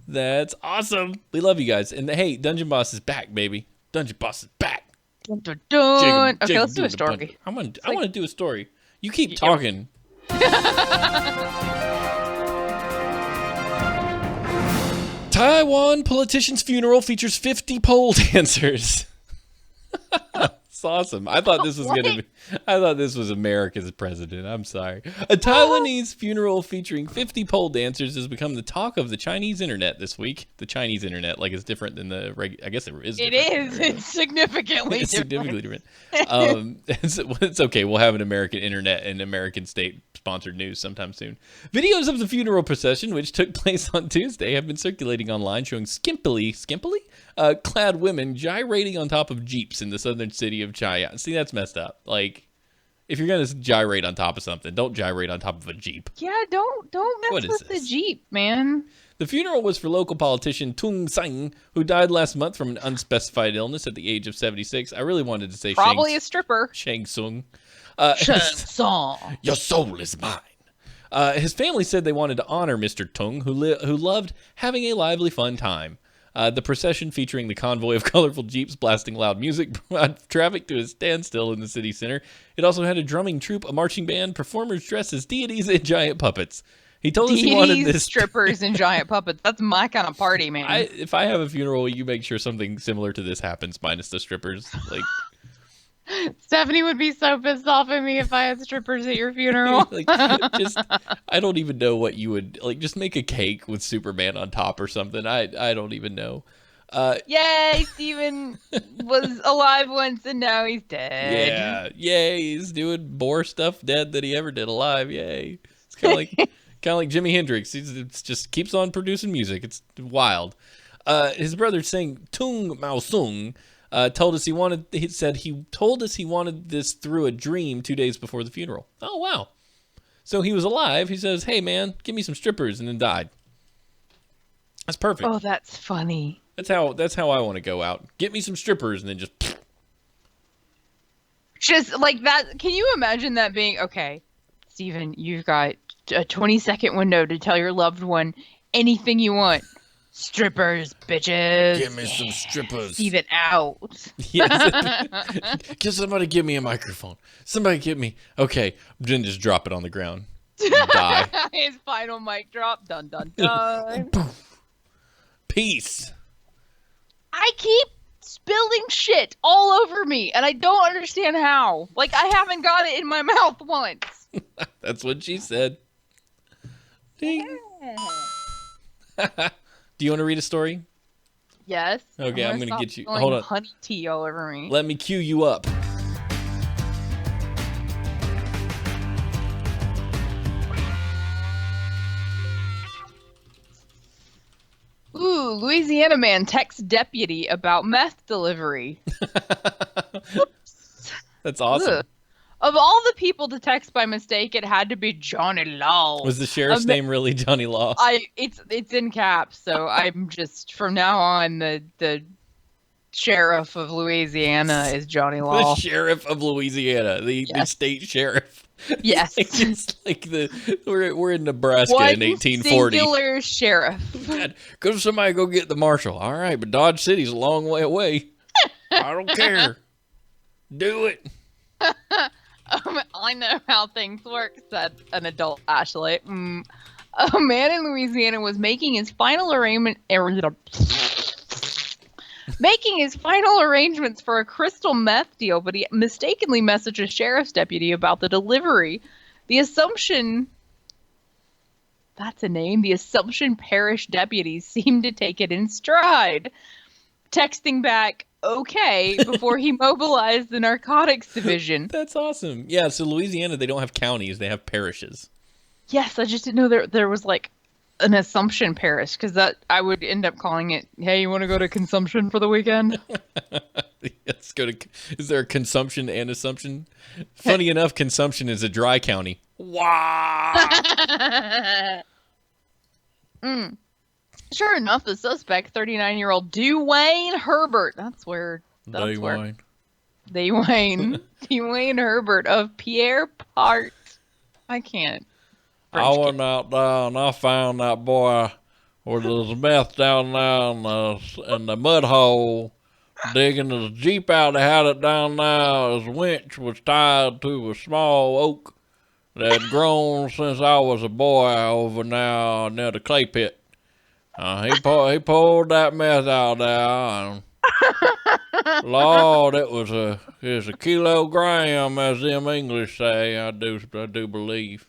That's awesome. We love you guys. And hey, Dungeon Boss is back, baby. Dungeon Boss is back. Dun, dun, dun. Okay, let's do a story. I want to do a story. You keep talking. Taiwan politician's funeral features 50 pole dancers. It's awesome. I thought this was America's president. I'm sorry. A Taiwanese funeral featuring 50 pole dancers has become the talk of the Chinese internet this week. The Chinese internet, like, is different than the I guess it is. It is. It's significantly different. Significantly different. It's okay. We'll have an American internet and American state-sponsored news sometime soon. Videos of the funeral procession, which took place on Tuesday, have been circulating online, showing skimpily clad women gyrating on top of jeeps in the southern city of Chaya. See, that's messed up. Like, if you're gonna gyrate on top of something, don't gyrate on top of a jeep. Yeah, don't mess with the jeep, man. The funeral was for local politician Tung Sang, who died last month from an unspecified illness at the age of 76. I really wanted to say probably a stripper. Shang Tsung. Shang Tsung. Your soul is mine. His family said they wanted to honor Mr. Tung, who loved having a lively, fun time. The procession, featuring the convoy of colorful jeeps blasting loud music, brought traffic to a standstill in the city center. It also had a drumming troupe, a marching band, performers dressed as deities, and giant puppets. He told us he wanted this. Strippers and giant puppets. That's my kind of party, man. If I have a funeral, you make sure something similar to this happens, minus the strippers. Like, Stephanie would be so pissed off at me if I had strippers at your funeral. I don't even know what you would like. Just make a cake with Superman on top or something. I don't even know. Yay, Steven was alive once and now he's dead. Yeah, yay! He's doing more stuff dead than he ever did alive. Yay! It's kind of like Jimi Hendrix. It's just keeps on producing music. It's wild. His brother saying Tung Mao Sung told us he told us he wanted this through a dream 2 days before the funeral. Oh wow! So he was alive. He says, "Hey man, give me some strippers," and then died. That's perfect. Oh, that's funny. That's how I want to go out. Get me some strippers and then Just like that. Can you imagine that being okay, Steven, you've got a 20-second window to tell your loved one anything you want. Strippers, bitches. Give me some strippers. Steven out. Yes. Can somebody give me a microphone? Somebody give me. Okay, then just drop it on the ground. Die. His final mic drop. Dun dun dun. Peace. I keep spilling shit all over me, and I don't understand how. Like, I haven't got it in my mouth once. That's what she said. Ding. Do you want to read a story? Yes. Okay, I'm gonna stop get you. spilling Hold on. honey tea all over me. Let me cue you up. Ooh, Louisiana man texts deputy about meth delivery. That's awesome. Ugh. Of all the people to text by mistake, it had to be Johnny Law. Was the sheriff's name really Johnny Law? It's in caps, so I'm just from now on the sheriff of Louisiana is Johnny Law. The sheriff of Louisiana, the state sheriff. Yes. It's like we're in Nebraska One in 1840. singular sheriff. God, could somebody go get the marshal? All right, but Dodge City's a long way away. I don't care. Do it. I know how things work, said an adult Ashley. A man in Louisiana was making his final arrangements for a crystal meth deal, but he mistakenly messaged a sheriff's deputy about the delivery. The Assumption Parish deputies seemed to take it in stride, texting back, okay, before he mobilized the narcotics division. That's awesome. Yeah, so Louisiana, they don't have counties, they have parishes. Yes, I just didn't know there was like an Assumption Parish, because that I would end up calling it, hey, you want to go to Consumption for the weekend? Let's go to. Is there a Consumption and Assumption? Funny enough, Consumption is a dry county. Wow. Sure enough, the suspect, 39-year-old Dwayne Herbert. That's where. Dwayne. Dwayne Herbert of Pierre Part. I can't. I went out there and I found that boy with his meth down there in the mud hole, digging his Jeep out. He had it down there. His winch was tied to a small oak that had grown since I was a boy over now near the clay pit. He pulled that meth out there, and Lord, it was a kilogram, as them English say. I do believe.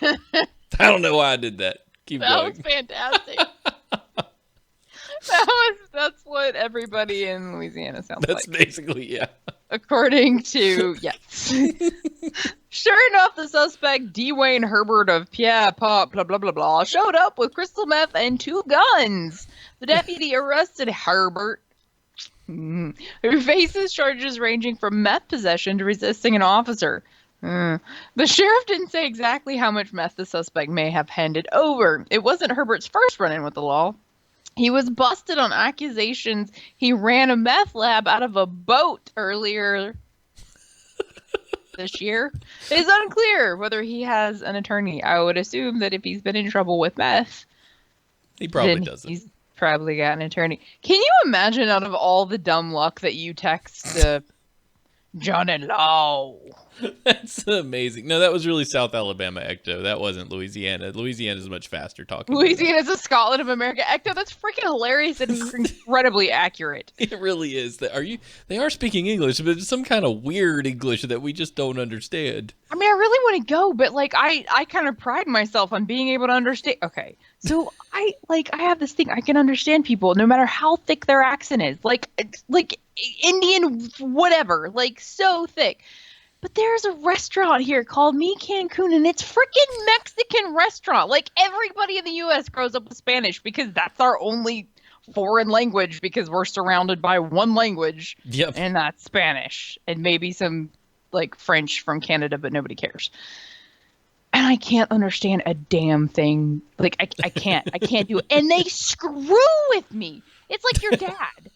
I don't know why I did that. Keep That going. was fantastic. That's what everybody in Louisiana sounds That's like. basically, yeah. According to, yes. Sure enough, the suspect, Dwayne Herbert of Pierre Pop, blah, blah, blah, blah, showed up with crystal meth and 2 guns. The deputy arrested Herbert, who faces charges ranging from meth possession to resisting an officer. The sheriff didn't say exactly how much meth the suspect may have handed over. It wasn't Herbert's first run-in with the law. He was busted on accusations he ran a meth lab out of a boat earlier this year. It is unclear whether he has an attorney. I would assume that if he's been in trouble with meth, He probably then doesn't. he's probably got an attorney. Can you imagine, out of all the dumb luck that you text Johnny Law. That's amazing. No, that was really South Alabama, Ecto. That wasn't Louisiana. Louisiana's much faster talking. Louisiana's the Scotland of America. Ecto, that's freaking hilarious and incredibly accurate. It really is. They are speaking English, but it's some kind of weird English that we just don't understand. I mean, I really want to go, but like I kind of pride myself on being able to understand. Okay. So I have this thing. I can understand people no matter how thick their accent is. Like Indian whatever, like so thick. But there's a restaurant here called Me Cancun, and it's freaking Mexican restaurant. Like, everybody in the U.S. grows up with Spanish because that's our only foreign language because we're surrounded by one language. Yep. And that's Spanish. And maybe some, like, French from Canada, but nobody cares. And I can't understand a damn thing. Like, I can't do it. And they screw with me. It's like your dad.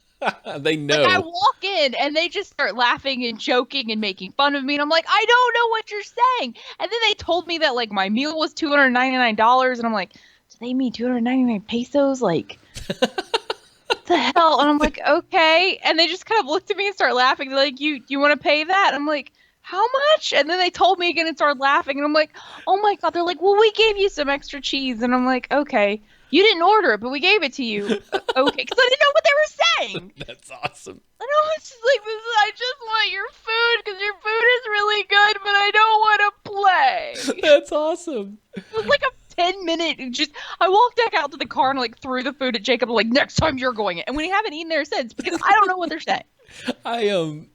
They know. Like, I walk in and they just start laughing and joking and making fun of me, and I'm like, I don't know what you're saying. And then they told me that like my meal was $299, and I'm like, do they mean 299 pesos? Like, what the hell? And I'm like, okay. And they just kind of looked at me and start laughing. They're like, you want to pay that? And I'm like, how much? And then they told me again and started laughing, and I'm like, oh my god. They're like, well, we gave you some extra cheese, and I'm like, okay. You didn't order it, but we gave it to you. Okay, because I didn't know what they were saying. That's awesome. And I was just like, I just want your food because your food is really good, but I don't want to play. That's awesome. It was like a 10-minute, I walked back out to the car and like threw the food at Jacob, like, next time you're going in. And we haven't eaten there since because I don't know what they're saying. I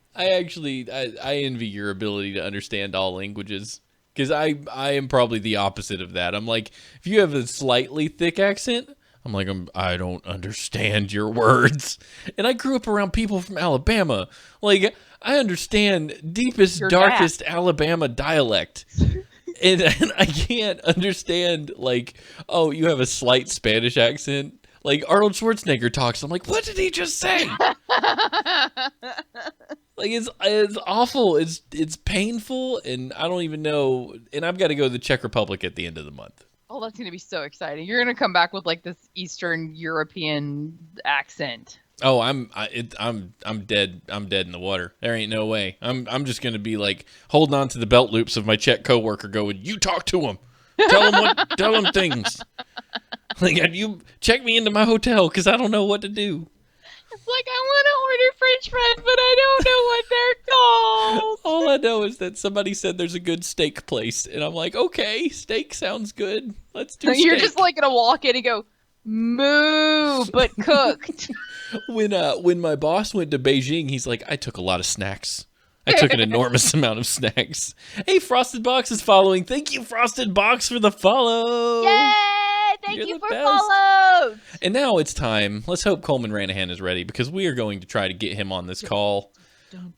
envy your ability to understand all languages. Because I am probably the opposite of that. I'm like, if you have a slightly thick accent, I'm like, I don't understand your words. And I grew up around people from Alabama. Like, I understand deepest, darkest Alabama dialect. and I can't understand, like, oh, you have a slight Spanish accent. Like, Arnold Schwarzenegger talks. I'm like, what did he just say? Like, it's awful. It's painful, and I don't even know. And I've got to go to the Czech Republic at the end of the month. Oh, that's gonna be so exciting! You're gonna come back with like this Eastern European accent. Oh, I'm dead. I'm dead in the water. There ain't no way. I'm just gonna be like holding on to the belt loops of my Czech coworker, going, "You talk to him. Tell him things. Like, you check me into my hotel because I don't know what to do." It's like, I want to order French fries, but I don't know what they're called. All I know is that somebody said there's a good steak place, and I'm like, okay, steak sounds good. Let's do steak. You're just like gonna walk in and go, moo, but cooked. When my boss went to Beijing, he's like, I took a lot of snacks. I took an enormous amount of snacks. Hey, Frosted Box is following. Thank you, Frosted Box, for the follow. Yay! Thank you for follows. And now it's time. Let's hope Coleman Ranahan is ready because we are going to try to get him on this call.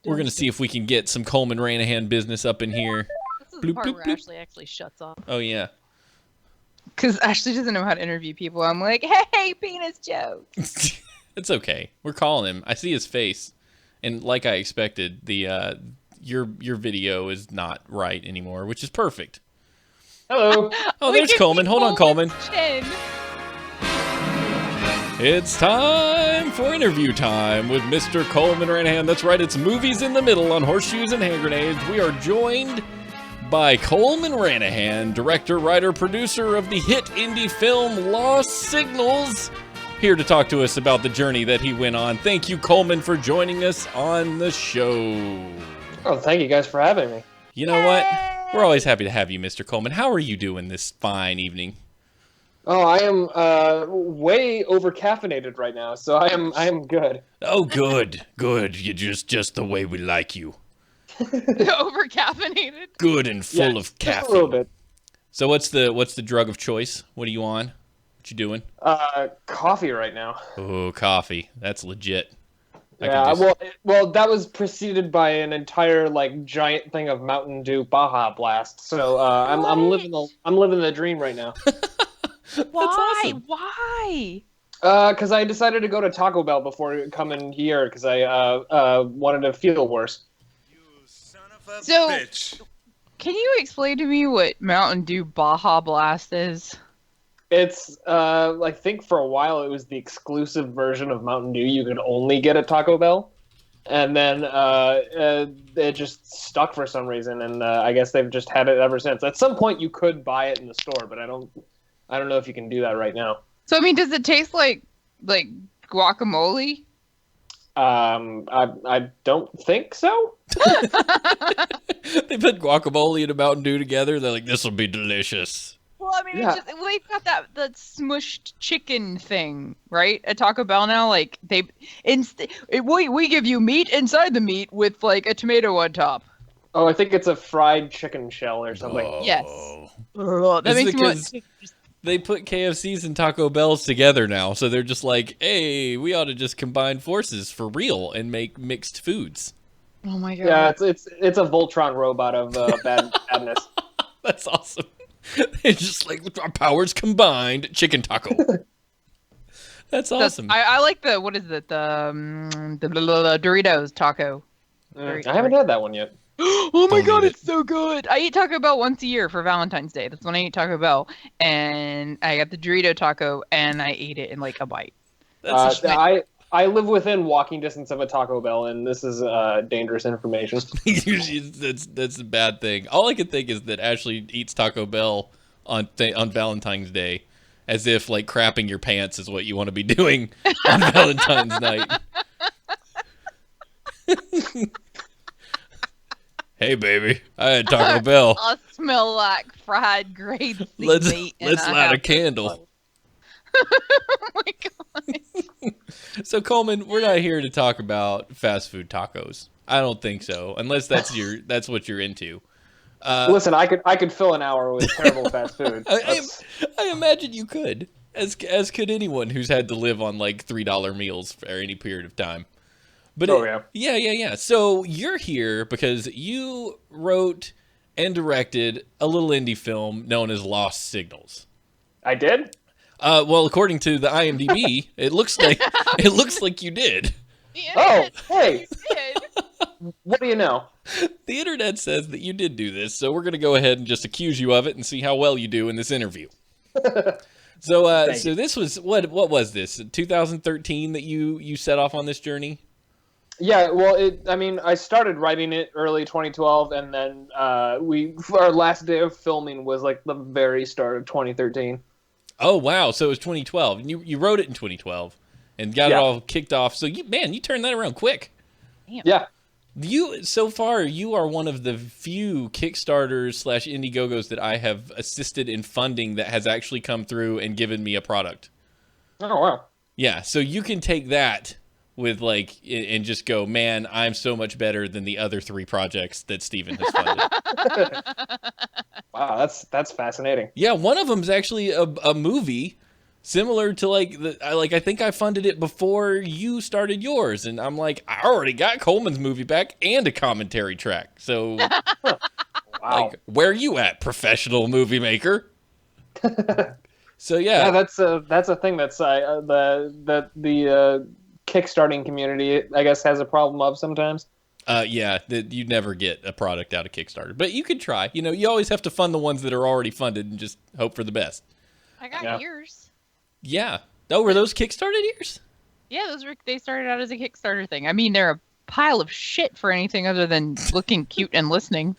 We're going to see if we can get some Coleman Ranahan business up in here. This is the part where Ashley actually shuts off. Oh, yeah. Because Ashley doesn't know how to interview people. I'm like, hey, penis jokes. It's okay. We're calling him. I see his face. And like I expected, the your video is not right anymore, which is perfect. Hello. Oh, there's Coleman. Hold on, Coleman. It's time for interview time with Mr. Coleman Ranahan. That's right, it's Movies in the Middle on Horseshoes and Hand Grenades. We are joined by Coleman Ranahan, director, writer, producer of the hit indie film Lost Signals, here to talk to us about the journey that he went on. Thank you, Coleman, for joining us on the show. Oh, thank you guys for having me. You know what? We're always happy to have you, Mr. Coleman. How are you doing this fine evening? Oh, I am way over caffeinated right now, so I am good. Oh, good. You're just the way we like you. Over caffeinated. Good and full of caffeine. Just a little bit. So what's the drug of choice? What are you on? What you doing? Coffee right now. Oh, coffee. That's legit. Yeah, well, that was preceded by an entire giant thing of Mountain Dew Baja Blast. So I'm living the dream right now. Why? Awesome. Why? Because I decided to go to Taco Bell before coming here because I wanted to feel worse. You son of a So- bitch. Can you explain to me what Mountain Dew Baja Blast is? It's I think for a while it was the exclusive version of Mountain Dew you could only get at Taco Bell. and then it just stuck for some reason, and I guess they've just had it ever since. At some point, you could buy it in the store, but I don't know if you can do that right now. So I mean, does it taste like guacamole? I don't think so. They put guacamole and a Mountain Dew together. They're like, this will be delicious. Well, I mean, Yeah. it's just they've got that smushed chicken thing, right? At Taco Bell now, like we give you meat inside the meat with like a tomato on top. Oh, I think it's a fried chicken shell or something. Yes. Oh. That It's makes me want. because they put KFCs and Taco Bells together now, so they're just like, hey, we ought to just combine forces for real and make mixed foods. Oh my god. Yeah, it's a Voltron robot of badness. That's awesome. It's just like, our powers combined, chicken taco. That's awesome. I like the what is it the Doritos taco. I haven't had that one yet. Oh my Don't god, eat it's so good! I eat Taco Bell once a year for Valentine's Day. That's when I eat Taco Bell, and I got the Dorito taco, and I ate it in like a bite. That's I live within walking distance of a Taco Bell, and this is dangerous information. that's a bad thing. All I can think is that Ashley eats Taco Bell on Valentine's Day, as if like crapping your pants is what you want to be doing on Valentine's night. Hey baby, I had Taco Bell. I smell like fried grade sea Let's meat. and I light a have- candle. Oh my god! So Coleman, we're not here to talk about fast food tacos. I don't think so, unless that's what you're into. Listen, I could fill an hour with terrible fast food. I imagine you could, as could anyone who's had to live on like $3 meals for any period of time. But yeah. So you're here because you wrote and directed a little indie film known as Lost Signals. I did? Well, according to the IMDb, it looks like you did. Oh, hey. You did. What do you know? The internet says that you did do this, so we're gonna go ahead and just accuse you of it and see how well you do in this interview. So this was what was this? 2013 that you set off on this journey? Yeah, well, I started writing it early 2012, and then our last day of filming was like the very start of 2013. Oh wow! So it was 2012, and you wrote it in 2012, and got it all kicked off. So you turned that around quick. Damn. Yeah. So far, you are one of the few Kickstarters / Indiegogos that I have assisted in funding that has actually come through and given me a product. Oh wow. Yeah, so you can take that with like and just go, man, I'm so much better than the other 3 projects that Steven has funded. Wow, that's fascinating. Yeah, one of them's actually a movie similar to I think I funded it before you started yours, and I'm like, I already got Coleman's movie back and a commentary track. So Wow. like, where you at, professional movie maker? So Yeah, that's a thing that's the kickstarting community, I guess, has a problem of sometimes. you never get a product out of Kickstarter, but you could try. You always have to fund the ones that are already funded and just hope for the best. I got Yeah. ears. Yeah. Oh, were those Kickstarted years? Yeah, they started out as a Kickstarter thing. I mean, they're a pile of shit for anything other than looking cute and listening.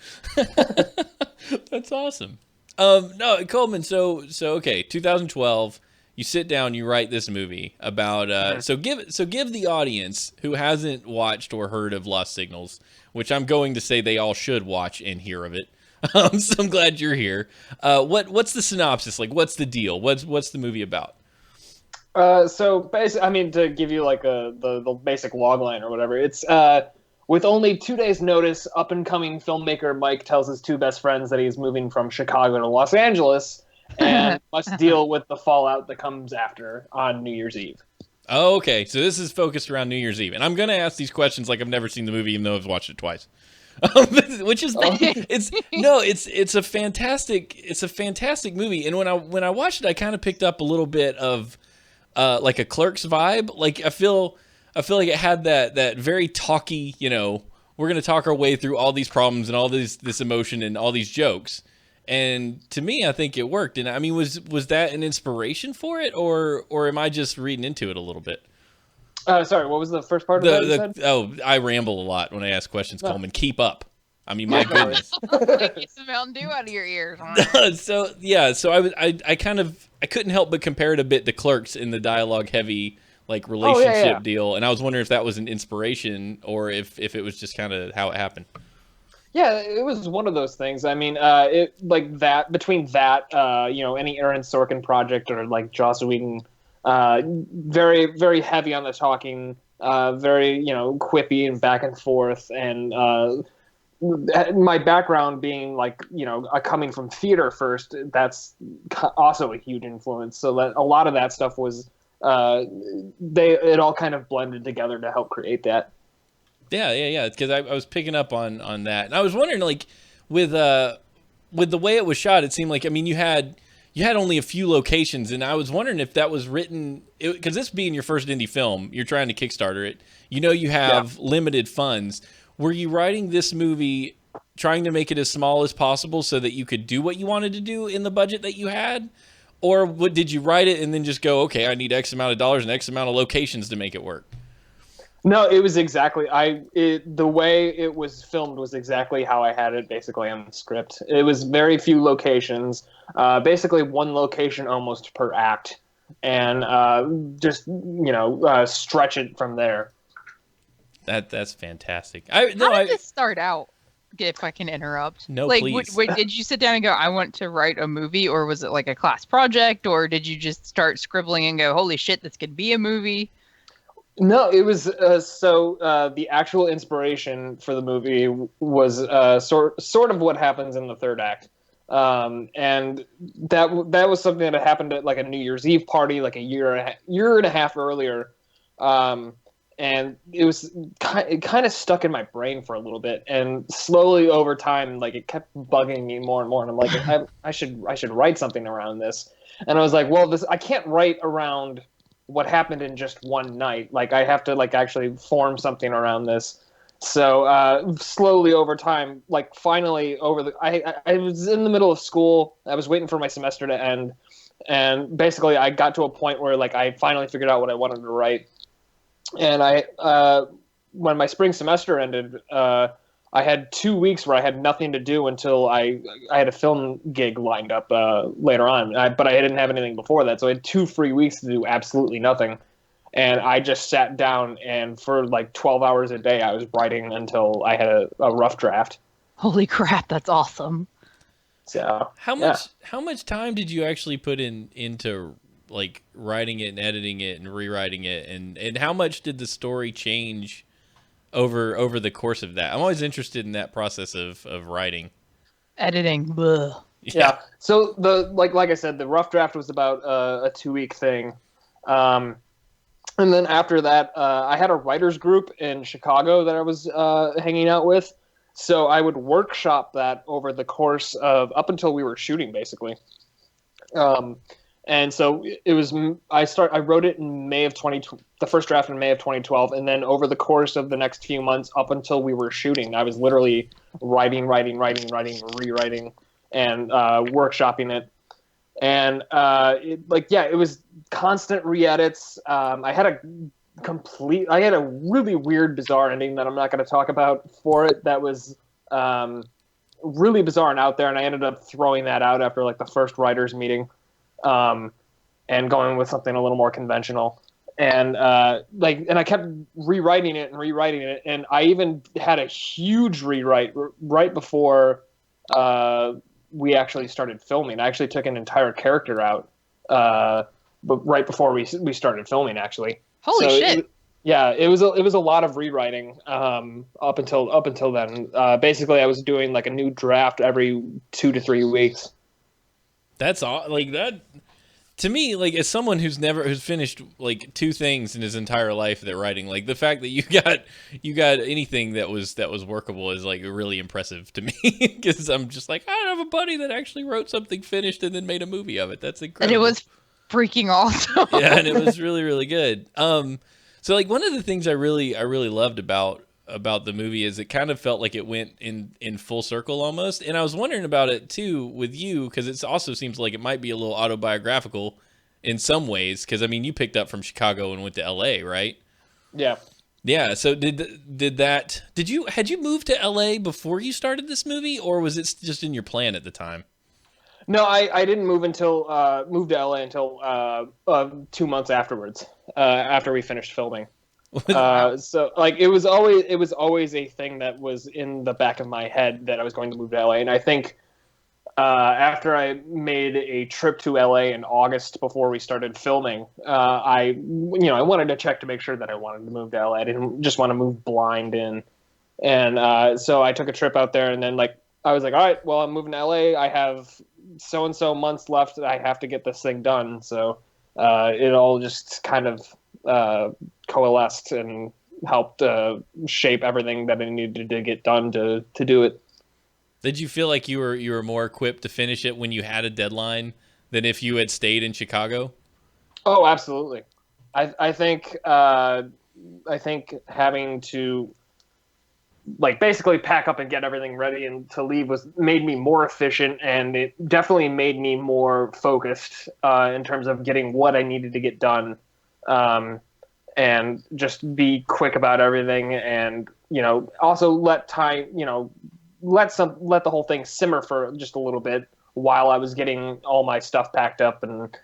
That's awesome. No, Coleman. So okay, 2012. You sit down, you write this movie about. So give the audience who hasn't watched or heard of Lost Signals, which I'm going to say they all should watch and hear of it. So I'm glad you're here. What's the synopsis? Like, what's the deal? What's the movie about? So basically, to give you like the basic logline or whatever, it's with only 2 days' notice, up-and-coming filmmaker Mike tells his 2 best friends that he's moving from Chicago to Los Angeles and must deal with the fallout that comes after on New Year's Eve. Oh, okay. So this is focused around New Year's Eve, and I'm gonna ask these questions like I've never seen the movie, even though I've watched it twice. Which is it's a fantastic movie, and when I watched it, I kind of picked up a little bit of like a Clerks vibe. Like I feel like it had that very talky, we're gonna talk our way through all these problems and all this emotion and all these jokes. And to me, I think it worked. And I mean, was that an inspiration for it, or am I just reading into it a little bit? Sorry, what was the first part of that you said? I ramble a lot when I ask questions, No. Coleman. Keep up. I mean, my Yeah, no worries. goodness. Get some Mountain Dew out of your ears. So I couldn't help but compare it a bit to Clerks in the dialogue heavy like relationship deal, and I was wondering if that was an inspiration or if it was just kind of how it happened. Yeah, it was one of those things. I mean, it like that between that, any Aaron Sorkin project or like Joss Whedon, very very heavy on the talking, very quippy and back and forth, and my background being like coming from theater first, that's also a huge influence. So that a lot of that stuff was it all kind of blended together to help create that. Yeah. Because I was picking up on that, and I was wondering, like, with the way it was shot, it seemed like, I mean, you had only a few locations, and I was wondering if that was written because this being your first indie film, you're trying to Kickstarter it. You have limited funds. Were you writing this movie trying to make it as small as possible so that you could do what you wanted to do in the budget that you had, or did you write it and then just go, okay, I need X amount of dollars and X amount of locations to make it work? No, it was exactly the way it was filmed was exactly how I had it basically on the script. It was very few locations, basically one location almost per act, and just stretch it from there. That's fantastic. How did this start out? If I can interrupt. No, please. Did you sit down and go, I want to write a movie, or was it like a class project, or did you just start scribbling and go, holy shit, this could be a movie? No, it was the actual inspiration for the movie was sort of what happens in the third act, and that was something that happened at like a New Year's Eve party like a year and a half earlier, and it kind of stuck in my brain for a little bit, and slowly over time, like it kept bugging me more and more, and I'm like, I should write something around this, and I was like, well, I can't write around what happened in just one night. Like I have to like actually form something around this. So slowly over time, like finally I was in the middle of school. I was waiting for my semester to end, and basically I got to a point where like I finally figured out what I wanted to write. And when my spring semester ended, I had 2 weeks where I had nothing to do until I had a film gig lined up later on. But I didn't have anything before that, so I had 2 free weeks to do absolutely nothing. And I just sat down, and for like 12 hours a day, I was writing until I had a rough draft. Holy crap, that's awesome. So how much time did you actually put into like writing it and editing it and rewriting it, and how much did the story change over the course of that? I'm always interested in that process of writing. Editing. Bleh. Yeah. So like I said, the rough draft was about a 2-week thing. And then after that, I had a writers group in Chicago that I was hanging out with. So I would workshop that over the course of up until we were shooting, basically. And so it was. I wrote it in May of the first draft in May of 2012, and then over the course of the next few months, up until we were shooting, I was literally writing, rewriting, and workshopping it. And it was constant re-edits. I had a really weird, bizarre ending that I'm not going to talk about for it. That was really bizarre and out there, and I ended up throwing that out after like the first writers meeting. And going with something a little more conventional, and I kept rewriting it, and I even had a huge rewrite right before we actually started filming. I actually took an entire character out, but right before we started filming, actually. Holy shit! It was a lot of rewriting up until then. Basically, I was doing like a new draft every 2 to 3 weeks. That's all. Like that to me, like as someone who's finished like 2 things in his entire life that writing, like the fact that you got anything that was workable is like really impressive to me, because I'm just like, I have a buddy that actually wrote something finished and then made a movie of it. That's incredible. And it was freaking awesome. Yeah, and it was really, really good. So like one of the things I really loved about the movie is it kind of felt like it went in full circle almost, and I was wondering about it too with you, because it also seems like it might be a little autobiographical in some ways, because I mean you picked up from Chicago and went to LA, right? Yeah. Yeah. So had you moved to LA before you started this movie, or was it just in your plan at the time? No, I didn't move moved to LA until 2 months afterwards, after we finished filming. So like it was always a thing that was in the back of my head that I was going to move to LA, and I think after I made a trip to LA in August before we started filming, I wanted to check to make sure that I wanted to move to LA. I didn't just want to move blind in, and so I took a trip out there, and then like I was like, all right, well I'm moving to LA. I have so and so months left. I have to get this thing done. So it all just kind of coalesced and helped shape everything that I needed to get done to do it. Did you feel like you were more equipped to finish it when you had a deadline than if you had stayed in Chicago? Oh, absolutely. I think having to like basically pack up and get everything ready and to leave made me more efficient, and it definitely made me more focused in terms of getting what I needed to get done, and just be quick about everything, and also let time let the whole thing simmer for just a little bit while I was getting all my stuff packed up, and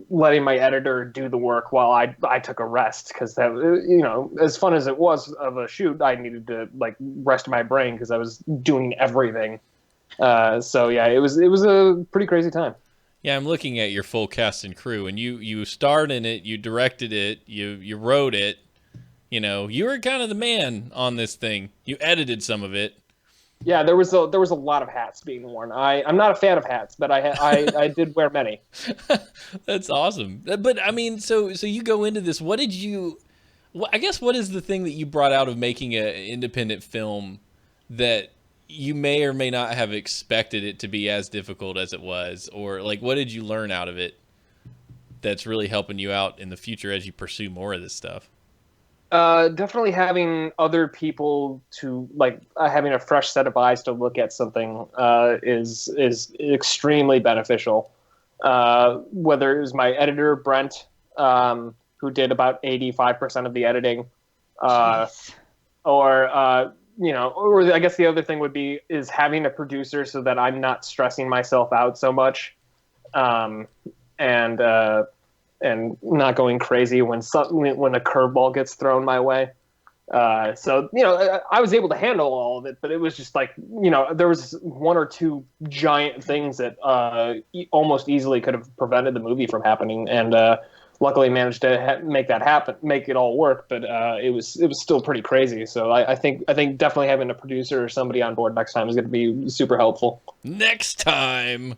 letting my editor do the work while I took a rest, because that as fun as it was of a shoot, I needed to like rest my brain because I was doing everything. So yeah, it was a pretty crazy time. Yeah, I'm looking at your full cast and crew, and you starred in it, you directed it, you wrote it. You were kind of the man on this thing. You edited some of it. Yeah, there was a lot of hats being worn. I'm not a fan of hats, but I did wear many. That's awesome. But I mean, so you go into this. What is the thing that you brought out of making an independent film that you may or may not have expected it to be as difficult as it was, or like what did you learn out of it that's really helping you out in the future as you pursue more of this stuff? Definitely having other people to like having a fresh set of eyes to look at something is extremely beneficial. Whether it was my editor Brent, who did about 85% of the editing, or or I guess the other thing is having a producer so that I'm not stressing myself out so much, and not going crazy when a curveball gets thrown my way. So I was able to handle all of it, but it was just like there was one or two giant things that almost easily could have prevented the movie from happening, and luckily managed to make that happen, make it all work. But it was still pretty crazy. So I think definitely having a producer or somebody on board next time is going to be super helpful. Next time.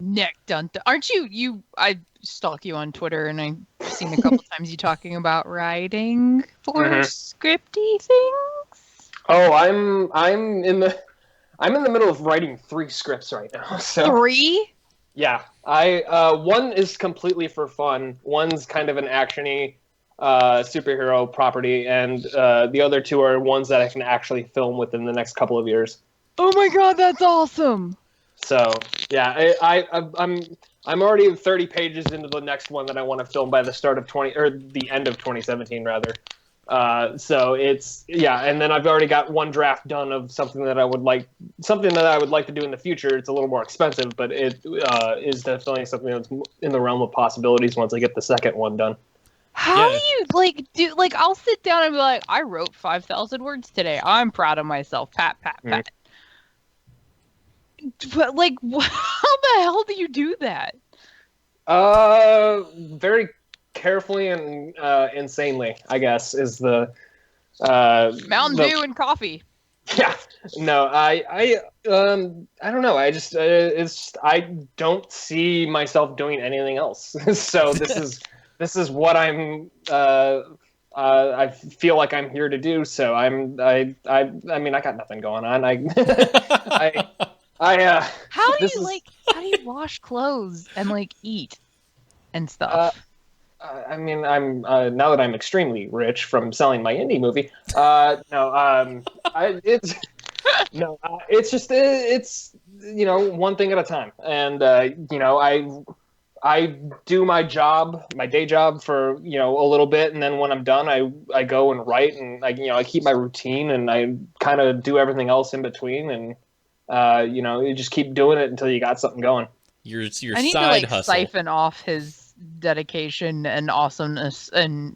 Aren't you? I stalk you on Twitter, and I've seen a couple times you talking about writing for scripty things. Oh, I'm in the middle of writing 3 scripts right now. So 3? Yeah, one is completely for fun. One's kind of an actiony superhero property, and the other 2 are ones that I can actually film within the next couple of years. Oh my god, that's awesome! So yeah, I'm already 30 pages into the next one that I want to film by the end of 2017 rather. So and then I've already got one draft done of something that I would like to do in the future. It's a little more expensive, but it is definitely something that's in the realm of possibilities once I get the second one done. How do you I'll sit down and be like, I wrote 5,000 words today. I'm proud of myself. Pat, pat, pat. But how the hell do you do that? Very carefully and insanely, I guess, is the Mountain Dew and coffee. Yeah, no, I don't know. I just I don't see myself doing anything else. So this is what I feel like I'm here to do. So I mean, I got nothing going on. How do you wash clothes and eat and stuff? I mean, I'm now that I'm extremely rich from selling my indie movie. It's just one thing at a time, and I do my day job for, you know, a little bit, and then when I'm done, I go and write, and I keep my routine, and I kind of do everything else in between, and you just keep doing it until you got something going. Your I need to side like hustle. siphon off his dedication and awesomeness and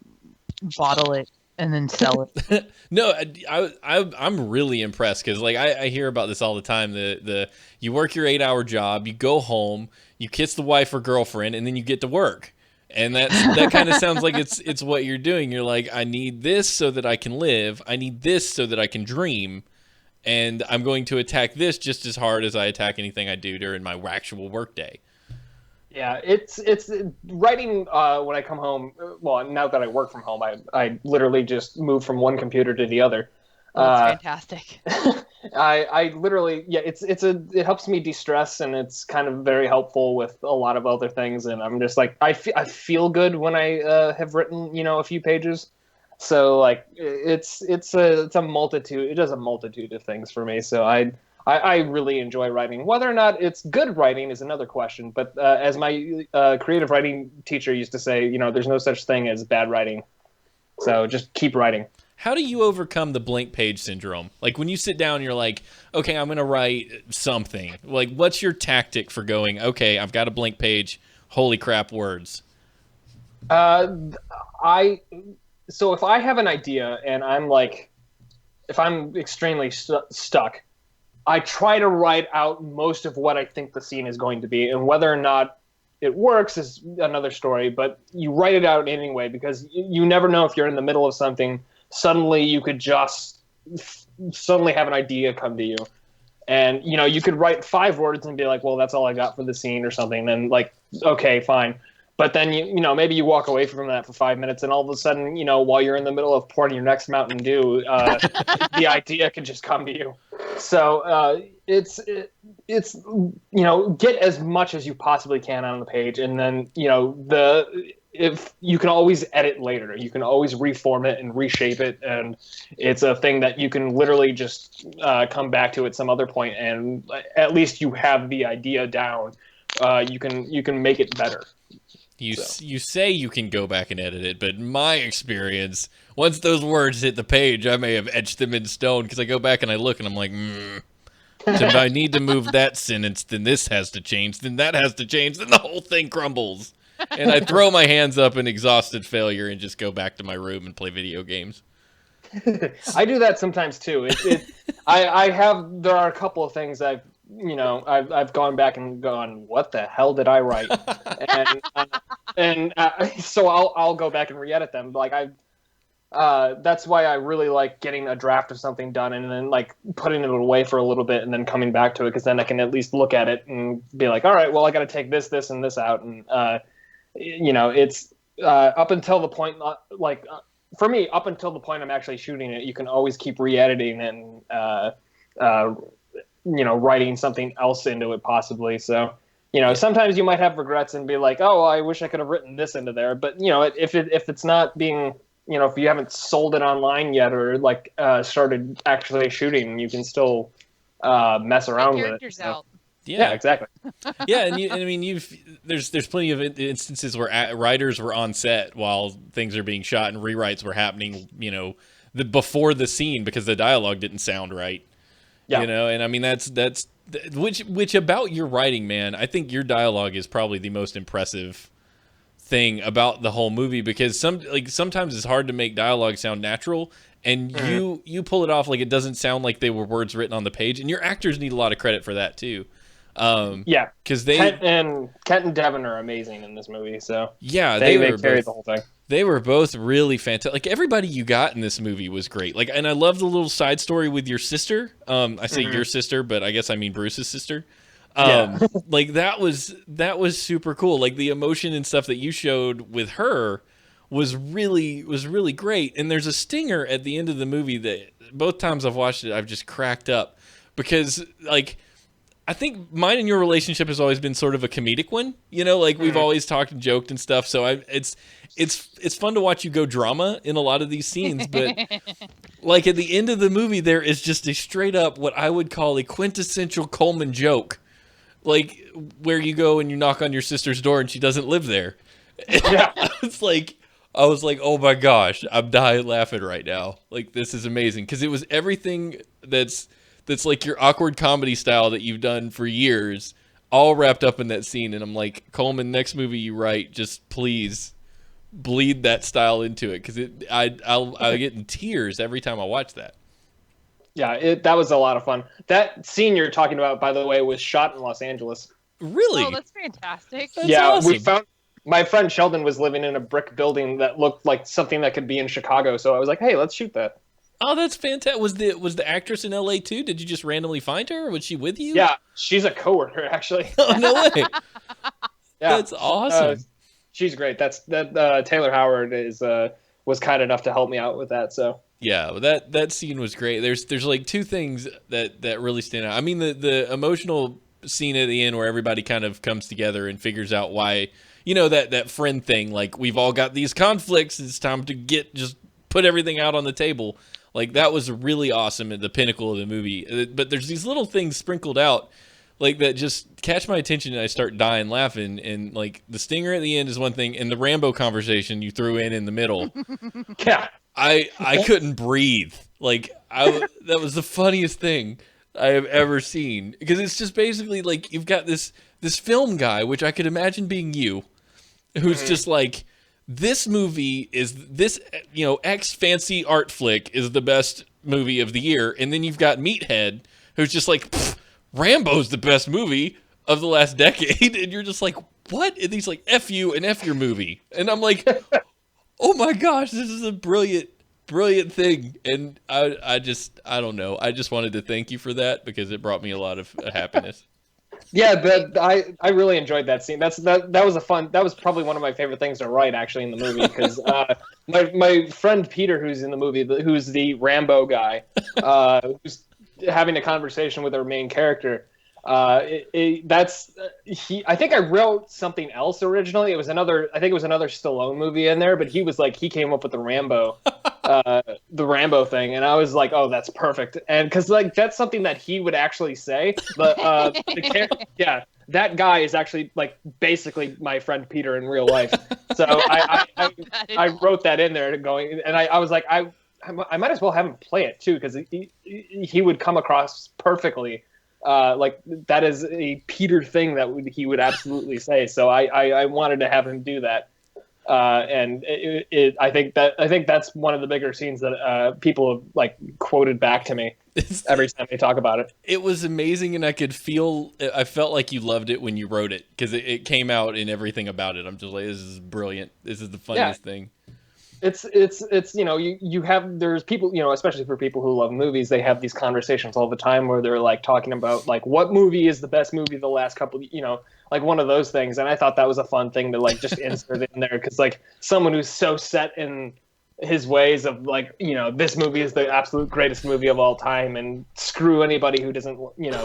bottle it and then sell it. No, I'm really impressed because like I hear about this all the time. The you work your 8-hour job, you go home, you kiss the wife or girlfriend, and then you get to work. And that kind of sounds like it's what you're doing. You're like, I need this so that I can live. I need this so that I can dream. And I'm going to attack this just as hard as I attack anything I do during my actual work day. Yeah, it's writing when I come home. Well, now that I work from home, I literally just move from one computer to the other. That's fantastic. I literally, it helps me de-stress, and it's kind of very helpful with a lot of other things. And I'm just like, I feel good when I have written, a few pages. So like it's a multitude. It does a multitude of things for me. So I really enjoy writing. Whether or not it's good writing is another question. But as my creative writing teacher used to say, there's no such thing as bad writing. So just keep writing. How do you overcome the blank page syndrome? Like when you sit down and you're like, okay, I'm going to write something. Like what's your tactic for going, okay, I've got a blank page. Holy crap, words. So if I have an idea and if I'm extremely stuck, I try to write out most of what I think the scene is going to be, and whether or not it works is another story, but you write it out anyway, because you never know if you're in the middle of something, suddenly you could just suddenly have an idea come to you. And, you could write 5 words and be like, well, that's all I got for the scene or something. And like, okay, fine. But then, maybe you walk away from that for 5 minutes, and all of a sudden, while you're in the middle of pouring your next Mountain Dew, the idea can just come to you. So it's get as much as you possibly can on the page, and then, if you can always edit later, you can always reform it and reshape it, and it's a thing that you can literally just come back to at some other point, and at least you have the idea down. You can make it better. You say you can go back and edit it, but in my experience, once those words hit the page, I may have etched them in stone, because I go back and I look and I'm like, So if I need to move that sentence, then this has to change, then that has to change, then the whole thing crumbles. And I throw my hands up in exhausted failure and just go back to my room and play video games. I do that sometimes too. There are a couple of things I've gone back and gone, what the hell did I write? So I'll go back and re-edit them. Like that's why I really like getting a draft of something done and then like putting it away for a little bit and then coming back to it, because then I can at least look at it and be like, all right, well, I got to take this, and this out, and it's up until the point, for me, up until the point I'm actually shooting it, you can always keep re-editing and writing something else into it possibly. So, sometimes you might have regrets and be like, oh, I wish I could have written this into there. But, if it's not being, if you haven't sold it online yet or started actually shooting, you can still mess around with it. So. Yeah, exactly. Yeah, and there's plenty of instances where writers were on set while things are being shot and rewrites were happening, before the scene because the dialogue didn't sound right. Yeah. And that's which about your writing, man, I think your dialogue is probably the most impressive thing about the whole movie, because sometimes it's hard to make dialogue sound natural, and you pull it off like it doesn't sound like they were words written on the page, and your actors need a lot of credit for that too. Because Kent and Devin are amazing in this movie. So yeah, they carried the whole thing. They were both really fantastic. Like everybody you got in this movie was great. Like, and I love the little side story with your sister. I say your sister, but I guess I mean Bruce's sister. Like that was super cool. Like the emotion and stuff that you showed with her was really great. And there's a stinger at the end of the movie that both times I've watched it, I've just cracked up, because like, I think mine and your relationship has always been sort of a comedic one, we've always talked and joked and stuff. So it's fun to watch you go drama in a lot of these scenes, but like at the end of the movie, there is just a straight up, what I would call a quintessential Coleman joke like where you go and you knock on your sister's door and she doesn't live there. Yeah. I was like, oh my gosh, I'm dying laughing right now. Like, this is amazing because it was everything that's like your awkward comedy style that you've done for years, all wrapped up in that scene. And I'm like, Coleman, next movie you write, just please bleed that style into it because I'll get in tears every time I watch that. Yeah, that was a lot of fun. That scene you're talking about, by the way, was shot in Los Angeles. Really? Oh, that's fantastic. That's Yeah, awesome. we found my friend Sheldon was living in a brick building that looked like something that could be in Chicago. So I was like, hey, let's shoot that. Oh, that's fantastic. Was the actress in LA too? Did you just randomly find her, or was she with you? Yeah, she's a coworker actually. Oh, no way. Yeah, That's awesome. she's great. Taylor Howard was kind enough to help me out with that. So Yeah, well, that scene was great. There's like two things that really stand out. I mean, the emotional scene at the end where everybody kind of comes together and figures out why, that friend thing. Like, we've all got these conflicts. It's time to just put everything out on the table. Like, that was really awesome at the pinnacle of the movie. But there's these little things sprinkled out, like, that just catch my attention and I start dying laughing. And, like, the stinger at the end is one thing, and the Rambo conversation you threw in the middle. yeah, I couldn't breathe. Like, that was the funniest thing I have ever seen. Because it's just basically, like, you've got this film guy, which I could imagine being you, who's just like, this movie is this, X fancy art flick is the best movie of the year. And then you've got Meathead, who's just like, Rambo's the best movie of the last decade. And you're just like, what? And he's like, F you and F your movie. And I'm like, oh my gosh, this is a brilliant thing. And I don't know. I just wanted to thank you for that because it brought me a lot of happiness. yeah. I really enjoyed that scene. That was probably one of my favorite things to write actually in the movie because my friend Peter, who's in the movie, who's the Rambo guy, who's having a conversation with our main character. I think I wrote something else originally. I think it was another Stallone movie in there, but he came up with the Rambo thing, and I was like, oh, that's perfect. And because like that's something that he would actually say, but that guy is actually like basically my friend Peter in real life. So I wrote that in there going, and I was like, I might as well have him play it too because he would come across perfectly. Like that is a Peter thing that he would absolutely say. So I wanted to have him do that. And I think that's one of the bigger scenes that people have like quoted back to me every time they talk about it. It was amazing, and I felt like you loved it when you wrote it because it came out in everything about it. I'm just like, this is brilliant. This is the funniest thing. It's there's people, especially for people who love movies, they have these conversations all the time where they're like talking about like what movie is the best movie of the last couple, like one of those things. And I thought that was a fun thing to like just insert in there because like someone who's so set in his ways of like, this movie is the absolute greatest movie of all time and screw anybody who doesn't,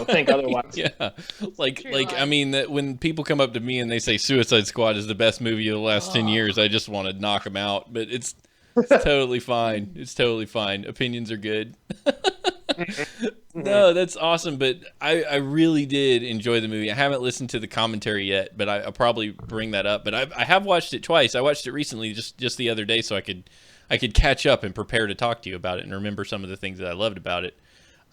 think otherwise. Yeah. I mean, that when people come up to me and they say Suicide Squad is the best movie of the last 10 years, I just want to knock them out, but it's totally fine. It's totally fine. Opinions are good. No, that's awesome. But I really did enjoy the movie. I haven't listened to the commentary yet, but I'll probably bring that up. But I have watched it twice. I watched it recently, just the other day, so I could catch up and prepare to talk to you about it and remember some of the things that I loved about it.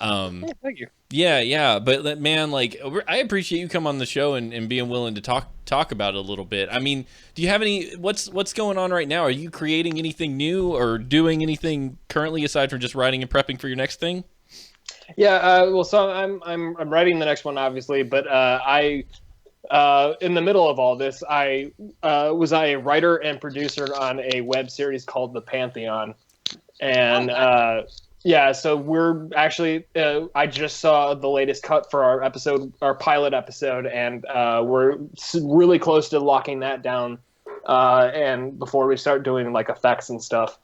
Thank you. Yeah. But man, like, I appreciate you come on the show and being willing to talk about it a little bit. I mean, do you have what's going on right now? Are you creating anything new or doing anything currently aside from just writing and prepping for your next thing? Yeah. Well, so I'm writing the next one, obviously, but in the middle of all this, I was a writer and producer on a web series called The Pantheon, and so we're actually I just saw the latest cut for our pilot episode, and we're really close to locking that down, and before we start doing like effects and stuff,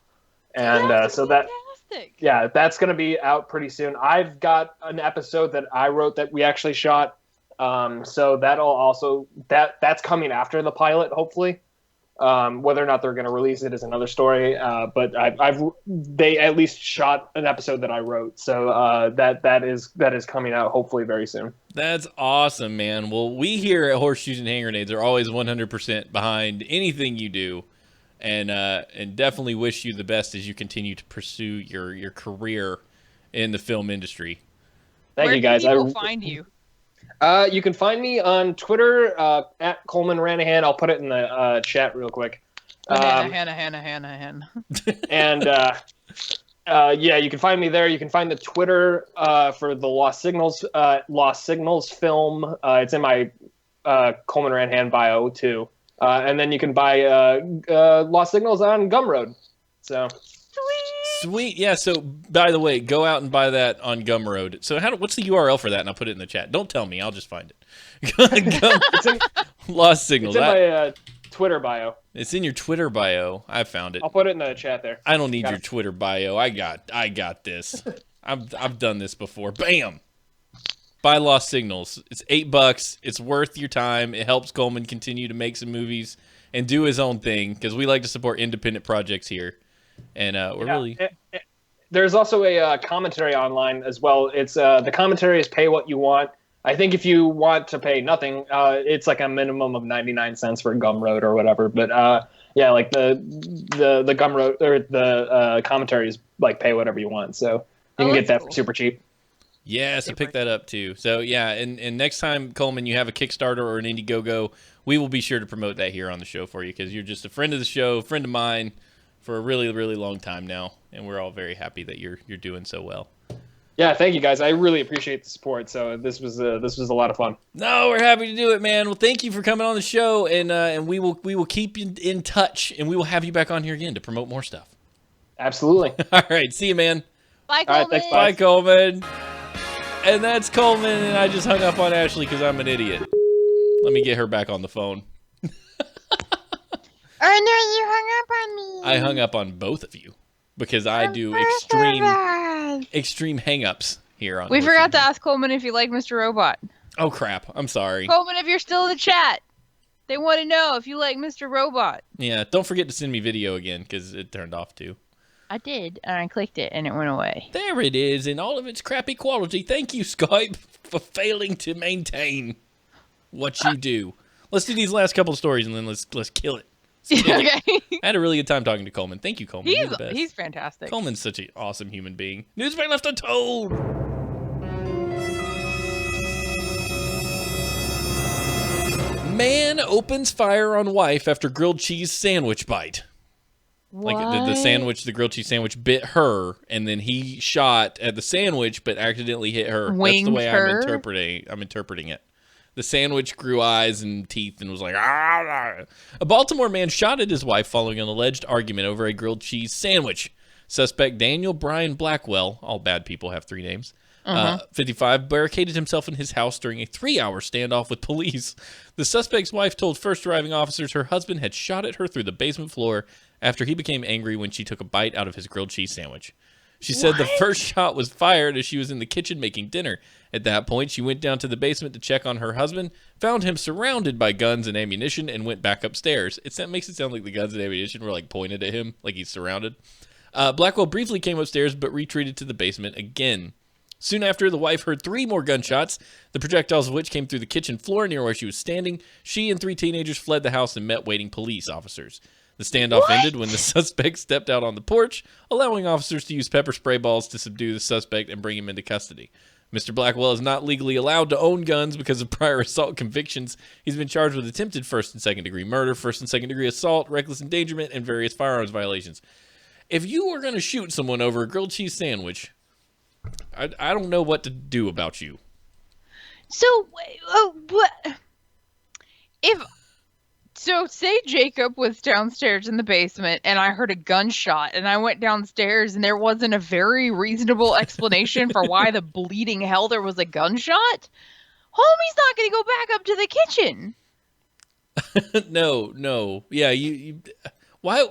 and that's going to be out pretty soon. I've got an episode that I wrote that we actually shot. So that'll also that's coming after the pilot, hopefully. Whether or not they're going to release it is another story. But they at least shot an episode that I wrote, so that is coming out hopefully very soon. That's awesome, man. Well, we here at Horseshoes and Hand Grenades are always 100% behind anything you do, and definitely wish you the best as you continue to pursue your career in the film industry. Thank you, guys. Where can people find you? You can find me on Twitter at Coleman Ranahan. I'll put it in the chat real quick. Hannah. And yeah, you can find me there. You can find the Twitter for the Lost Signals film. It's in my Coleman Ranahan bio too. And then you can buy Lost Signals on Gumroad. So Sweet. Yeah, so by the way, go out and buy that on Gumroad. So what's the URL for that? And I'll put it in the chat. Don't tell me. I'll just find it. Lost Signals. It's in my Twitter bio. It's in your Twitter bio. I found it. I'll put it in the chat there. I don't need your Twitter bio. I got this. I've done this before. Bam. Buy Lost Signals. It's $8. It's worth your time. It helps Coleman continue to make some movies and do his own thing because we like to support independent projects here. And there's also a commentary online as well. It's the commentary is pay what you want. I think if you want to pay nothing, it's like a minimum of 99 cents for Gumroad or whatever. But yeah, like the Gumroad or the commentary is like pay whatever you want. So you can get that for super cheap. Yeah, so pick that up too. So yeah, and next time, Coleman, you have a Kickstarter or an Indiegogo, we will be sure to promote that here on the show for you because you're just a friend of the show, friend of mine, for a really, really long time now, and we're all very happy that you're doing so well. Yeah, thank you guys. I really appreciate the support. So this was a lot of fun. No, we're happy to do it, man. Well, thank you for coming on the show, and we will keep you in touch, and we will have you back on here again to promote more stuff. Absolutely. All right, see you, man. Bye, Coleman. All right, thanks, Bye, Coleman. And that's Coleman, and I just hung up on Ashley because I'm an idiot. Let me get her back on the phone. Oh no, you hung up on me. I hung up on both of you because I do extreme hang-ups here on. We forgot to ask Coleman if you like Mr. Robot. Oh crap! I'm sorry. Coleman, if you're still in the chat, they want to know if you like Mr. Robot. Yeah, don't forget to send me video again because it turned off too. I did, and I clicked it, and it went away. There it is in all of its crappy quality. Thank you, Skype, for failing to maintain what you do. Let's do these last couple of stories, and then let's kill it. Okay. I had a really good time talking to Coleman. Thank you, Coleman. You're the best. He's fantastic. Coleman's such an awesome human being. Newspaper left untold. Man opens fire on wife after grilled cheese sandwich bite. What? Like the grilled cheese sandwich bit her, and then he shot at the sandwich, but accidentally hit her. Winged That's the way her? I'm interpreting it. The sandwich grew eyes and teeth and was like, ah. A Baltimore man shot at his wife following an alleged argument over a grilled cheese sandwich. Suspect Daniel Brian Blackwell, all bad people have 3 names, 55, barricaded himself in his house during a 3-hour standoff with police. The suspect's wife told first arriving officers her husband had shot at her through the basement floor after he became angry when she took a bite out of his grilled cheese sandwich. She said the first shot was fired as she was in the kitchen making dinner. At that point, she went down to the basement to check on her husband, found him surrounded by guns and ammunition, and went back upstairs. That makes it sound like the guns and ammunition were like pointed at him, like he's surrounded. Blackwell briefly came upstairs, but retreated to the basement again. Soon after, the wife heard 3 more gunshots, the projectiles of which came through the kitchen floor near where she was standing. She and 3 teenagers fled the house and met waiting police officers. The standoff ended when the suspect stepped out on the porch, allowing officers to use pepper spray balls to subdue the suspect and bring him into custody. Mr. Blackwell is not legally allowed to own guns because of prior assault convictions. He's been charged with attempted first and second degree murder, first and second degree assault, reckless endangerment, and various firearms violations. If you were going to shoot someone over a grilled cheese sandwich, I don't know what to do about you. So, what? So say Jacob was downstairs in the basement and I heard a gunshot and I went downstairs and there wasn't a very reasonable explanation for why the bleeding hell there was a gunshot. Homie's not going to go back up to the kitchen. No. Yeah, why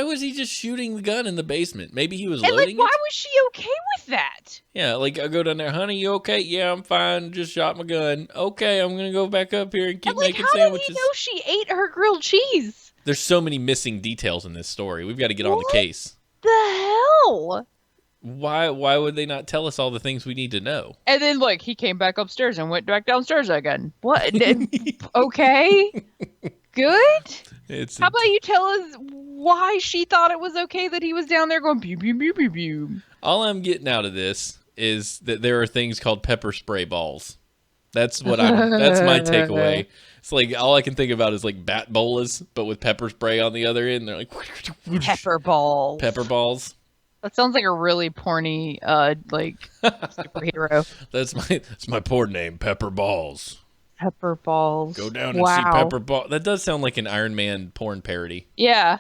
was he just shooting the gun in the basement? Maybe he was and loading why it? was she okay with that? Yeah, like I go down there, honey, you okay? Yeah, I'm fine. Just shot my gun. Okay, I'm gonna go back up here and keep making how sandwiches. How did he know she ate her grilled cheese? There's so many missing details in this story. We've got to get on the case. The hell? Why would they not tell us all the things we need to know? And then, like, he came back upstairs and went back downstairs again. What? Okay. Good? How about you tell us why she thought it was okay that he was down there going pew, pew, pew, pew, pew? All I'm getting out of this is that there are things called pepper spray balls. That's my takeaway. It's like all I can think about is like bat bolas, but with pepper spray on the other end. They're like Pepper balls. Pepper balls. That sounds like a really porny, like, superhero. That's my porn name, Pepper Balls. Pepper balls. Go down and see Pepper Ball. That does sound like an Iron Man porn parody. Yeah.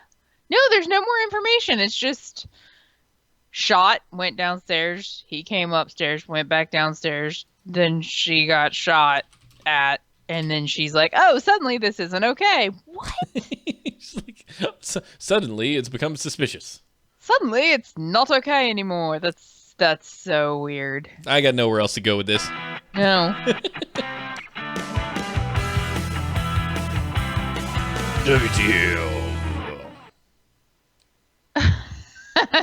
No, there's no more information. It's just shot, went downstairs. He came upstairs, went back downstairs. Then she got shot at, and then she's like, "Oh, suddenly this isn't okay." What? Suddenly it's become suspicious. Suddenly it's not okay anymore. That's so weird. I got nowhere else to go with this. No. WTL.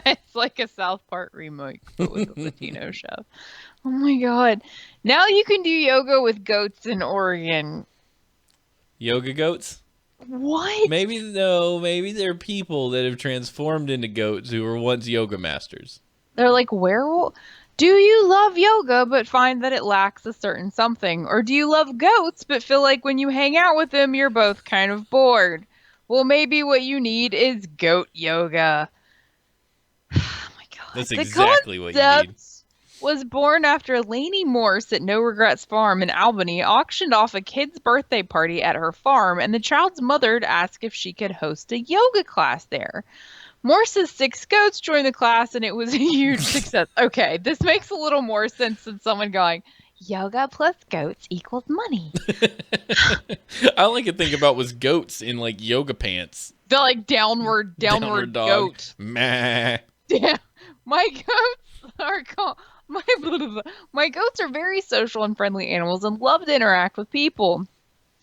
It's like a South Park remake, but with a Latino chef. Oh my god. Now you can do yoga with goats in Oregon. Yoga goats? What? Maybe they're people that have transformed into goats who were once yoga masters. They're like werewolf. Do you love yoga but find that it lacks a certain something? Or do you love goats but feel like when you hang out with them you're both kind of bored? Well, maybe what you need is goat yoga. Oh my god. That's exactly what you need. Was born after Lainey Morse at No Regrets Farm in Albany auctioned off a kid's birthday party at her farm, and the child's mother asked if she could host a yoga class there. Morse's 6 goats joined the class, and it was a huge success. Okay, this makes a little more sense than someone going, yoga plus goats equals money. All I could think about was goats in, like, yoga pants. The, like, downward dog. goat. Meh. Yeah, my goats are called... My goats are very social and friendly animals and love to interact with people.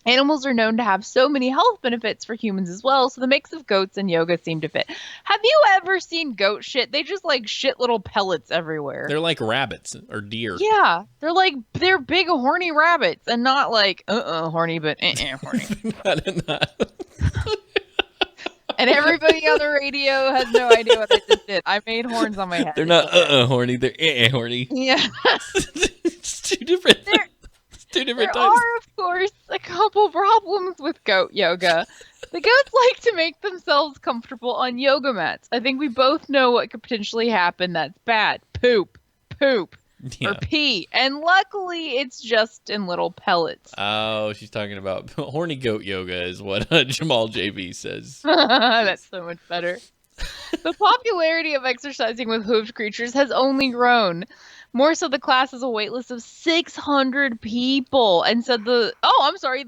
Animals are known to have so many health benefits for humans as well, so the mix of goats and yoga seem to fit. Have you ever seen goat shit? They just like shit little pellets everywhere. They're like rabbits or deer. Yeah, they're big horny rabbits and not like horny, but horny. not. And everybody on the radio has no idea what I just did. I made horns on my head. They're not horny. They're horny. Yeah. It's two different. Two different there times. are, of course, a couple problems with goat yoga. The goats like to make themselves comfortable on yoga mats. I think we both know what could potentially happen that's bad. Poop, or pee. And luckily, it's just in little pellets. Oh, she's talking about horny goat yoga is what Jamal JB says. That's so much better. The popularity of exercising with hoofed creatures has only grown. More so, the class has a wait list of 600 people. And said the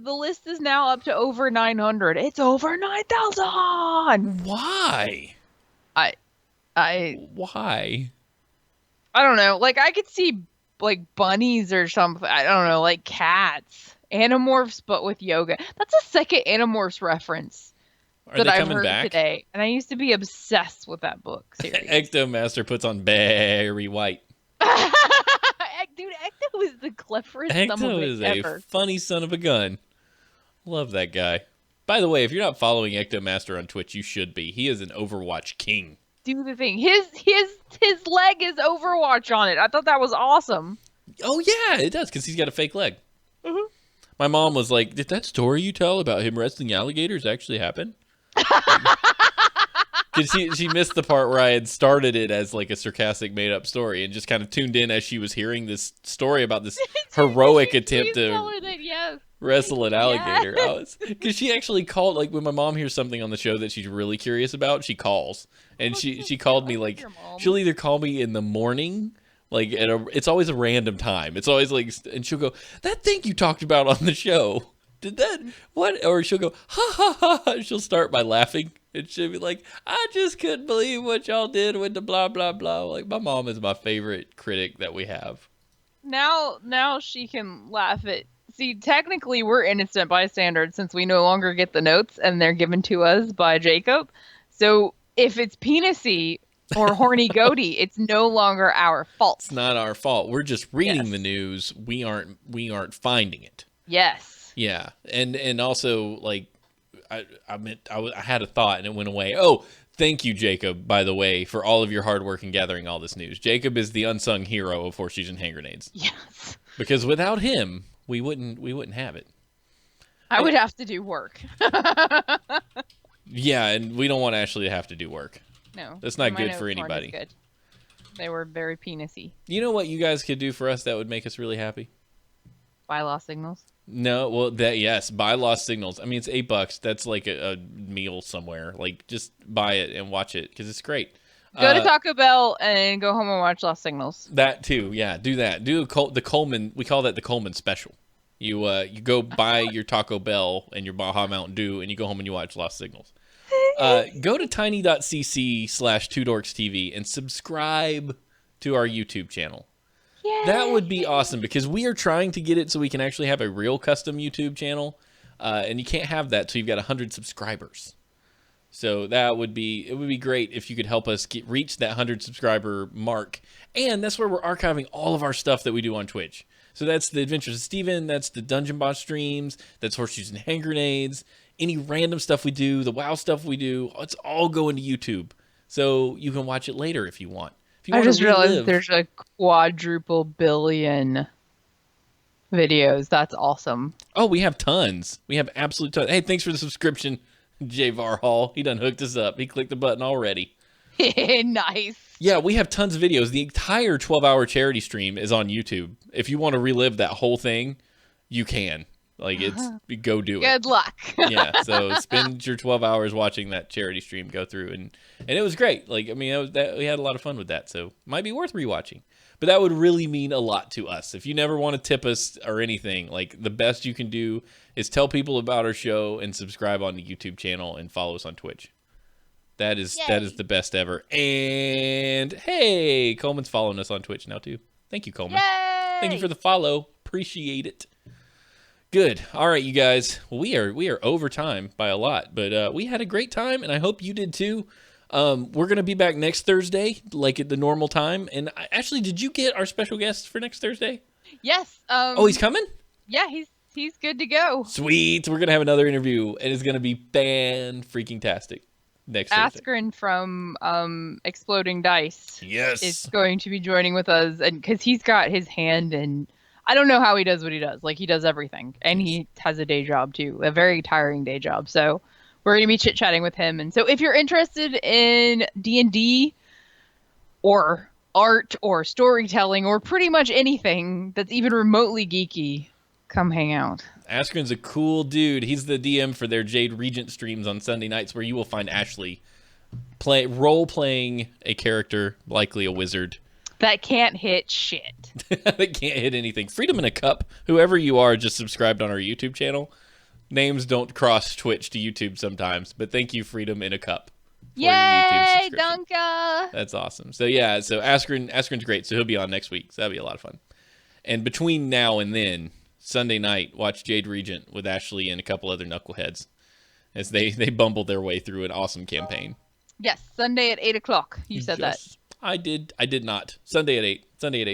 list is now up to over 900. It's over 9,000! Why? Why? I don't know. Like, I could see, like, bunnies or something. I don't know, like cats. Animorphs, but with yoga. That's a second Animorphs reference that I've heard today. And I used to be obsessed with that book series. Ectomaster puts on Barry White. Dude, Ecto is the cleverest son of a Ecto is ever. a funny son of a gun. Love that guy. By the way, if you're not following Ectomaster on Twitch, you should be. He is an Overwatch king. Do the thing. His leg is Overwatch on it. I thought that was awesome. Oh yeah, it does because he's got a fake leg. Mm-hmm. My mom was like, "Did that story you tell about him wrestling alligators actually happen?" Because she missed the part where I had started it as like a sarcastic made up story and just kind of tuned in as she was hearing this story about this heroic attempt to wrestle an alligator. Because she actually called, like when my mom hears something on the show that she's really curious about, she calls. And she called me like, she'll either call me in the morning, like it's always a random time. It's always like, and she'll go, "That thing you talked about on the show, did that, what?" Or she'll go, "Ha ha ha ha." She'll start by laughing. And she'll be like, "I just couldn't believe what y'all did with the blah, blah, blah." Like, my mom is my favorite critic that we have. Now she can laugh at See, technically, we're innocent bystanders since we no longer get the notes and they're given to us by Jacob. So if it's penisy or horny goatee, it's no longer our fault. It's not our fault. We're just reading Yes. the news. We aren't finding it. Yes. Yeah, and also like I had a thought and it went away. Oh, thank you, Jacob. By the way, for all of your hard work in gathering all this news. Jacob is the unsung hero of Horseshoes and Hand Grenades Yes. because without him, we wouldn't have it. I would have to do work. Yeah, and we don't want Ashley to have to do work. No. That's not my good notes for weren't as anybody. good. They were very penisy. You know what you guys could do for us that would make us really happy? Buy lost signals. No, well, yes, buy Lost Signals. I mean, it's $8. That's like a meal somewhere. Like, just buy it and watch it because it's great. Go to Taco Bell and go home and watch Lost Signals. That too, yeah. Do that. Do the Coleman. We call that the Coleman special. You go buy your Taco Bell and your Baja Mountain Dew, and you go home and you watch Lost Signals. Go to tiny.cc/2dorkstv and subscribe to our YouTube channel. Yay. That would be awesome because we are trying to get it so we can actually have a real custom YouTube channel, and you can't have that till you've got 100 subscribers. So it would be great if you could help us reach that 100 subscriber mark, and that's where we're archiving all of our stuff that we do on Twitch. So that's the Adventures of Steven, that's the Dungeon Boss streams, that's Horseshoes and Hand Grenades, any random stuff we do, the WoW stuff we do, it's all going to YouTube. So you can watch it later if you want. If you I want to just realized relive- there's a quadruple billion videos. That's awesome. Oh, we have tons. We have absolute tons. Hey, thanks for the subscription, Jay Varhall. He done hooked us up. He clicked the button already. Nice. Yeah, we have tons of videos. The entire 12-hour charity stream is on YouTube. If you want to relive that whole thing, you can. Like, go do it. Good luck. Yeah, so spend your 12 hours watching that charity stream go through, and it was great. Like, I mean, we had a lot of fun with that, so might be worth rewatching. But that would really mean a lot to us. If you never want to tip us or anything, like, the best you can do is tell people about our show and subscribe on the YouTube channel and follow us on Twitch. That is the best ever. And hey, Coleman's following us on Twitch now too. Thank you, Coleman. Yay! Thank you for the follow. Appreciate it. Good. All right, you guys. We are over time by a lot, but we had a great time, and I hope you did too. We're gonna be back next Thursday, like at the normal time. And Ashley, did you get our special guest for next Thursday? Yes. Oh, he's coming? Yeah, he's good to go. Sweet. We're gonna have another interview, and it's gonna be fan-freaking-tastic next Thursday. Askren from Exploding Dice Yes. is going to be joining with us, and because he's got his hand in, I don't know how he does what he does. Like, he does everything, and he has a day job too, a very tiring day job. So we're going to be chit chatting with him. And so if you're interested in D&D or art or storytelling or pretty much anything that's even remotely geeky, come hang out. Askren's a cool dude. He's the DM for their Jade Regent streams on Sunday nights, where you will find Ashley role-playing a character, likely a wizard, That can't hit shit. that can't hit anything. Freedom in a Cup, whoever you are, just subscribed on our YouTube channel. Names don't cross Twitch to YouTube sometimes, but thank you, Freedom in a Cup, for your YouTube Yay, subscription. Dunka! That's awesome. So yeah, so Askren's great, so he'll be on next week. So that'll be a lot of fun. And between now and then, Sunday night, watch Jade Regent with Ashley and a couple other knuckleheads as they bumble their way through an awesome campaign. Yes, Sunday at 8 o'clock. You said that. Yes. I did not. Sunday at 8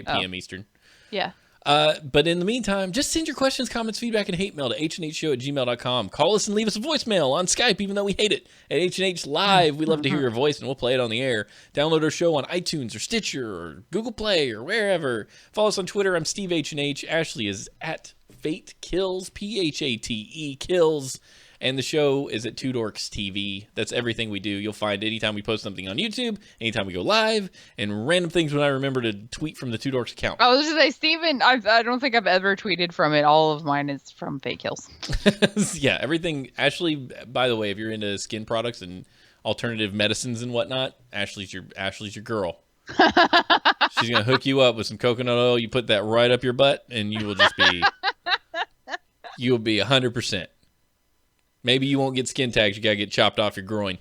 p.m. Eastern. Yeah. But in the meantime, just send your questions, comments, feedback, and hate mail to hnhshow@gmail.com. Call us and leave us a voicemail on Skype, even though we hate it. At HNH Live, we love to hear your voice, and we'll play it on the air. Download our show on iTunes or Stitcher or Google Play or wherever. Follow us on Twitter. I'm Steve HNH. Ashley is at Fate Kills, P-H-A-T-E, Kills. And the show is at Two Dorks TV. That's everything we do. You'll find anytime we post something on YouTube, anytime we go live, and random things when I remember to tweet from the Two Dorks account. I was just say, Steven, I don't think I've ever tweeted from it. All of mine is from Fake Kills. Yeah, everything. Ashley, by the way, if you're into skin products and alternative medicines and whatnot, Ashley's your girl. She's gonna hook you up with some coconut oil. You put that right up your butt, and you will just be, you'll be 100%. Maybe you won't get skin tags. You gotta get chopped off your groin.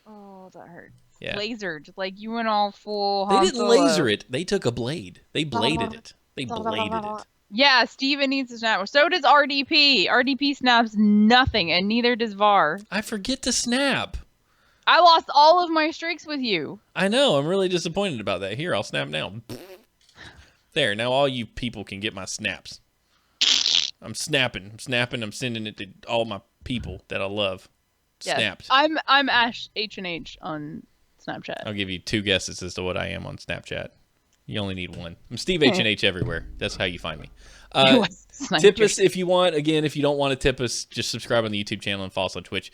Oh, that hurts. Yeah. Lasered. Like, you went all full They Han didn't Solo. laser it. They took a blade. They bladed it. They bladed it. Yeah, Steven needs to snap. So does RDP. RDP snaps nothing, and neither does VAR. I forget to snap. I lost all of my streaks with you. I know. I'm really disappointed about that. Here, I'll snap now. There. Now all you people can get my snaps. I'm snapping. I'm sending it to all my people that I love. Yes. Snapped. I'm Ash H&H on Snapchat. I'll give you 2 guesses as to what I am on Snapchat. You only need 1. I'm Steve H&H everywhere. That's how you find me. Tip us if you want. Again, if you don't want to tip us, just subscribe on the YouTube channel and follow us on Twitch.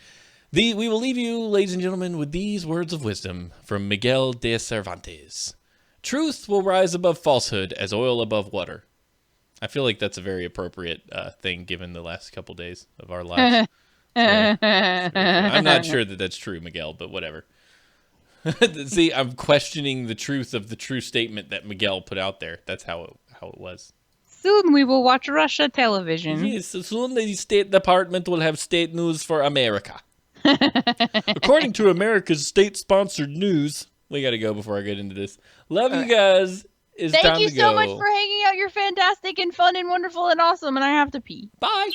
We will leave you, ladies and gentlemen, with these words of wisdom from Miguel de Cervantes. Truth will rise above falsehood as oil above water. I feel like that's a very appropriate thing given the last couple days of our lives. I'm not sure that that's true, Miguel, but whatever. See, I'm questioning the truth of the true statement that Miguel put out there. That's how it was. Soon we will watch Russia television. Yes, soon the State Department will have state news for America. According to America's state-sponsored news, we got to go before I get into this. Love you guys. It's Thank time you to so go. much for hanging out. You're fantastic and fun and wonderful and awesome, and I have to pee. Bye. Bye.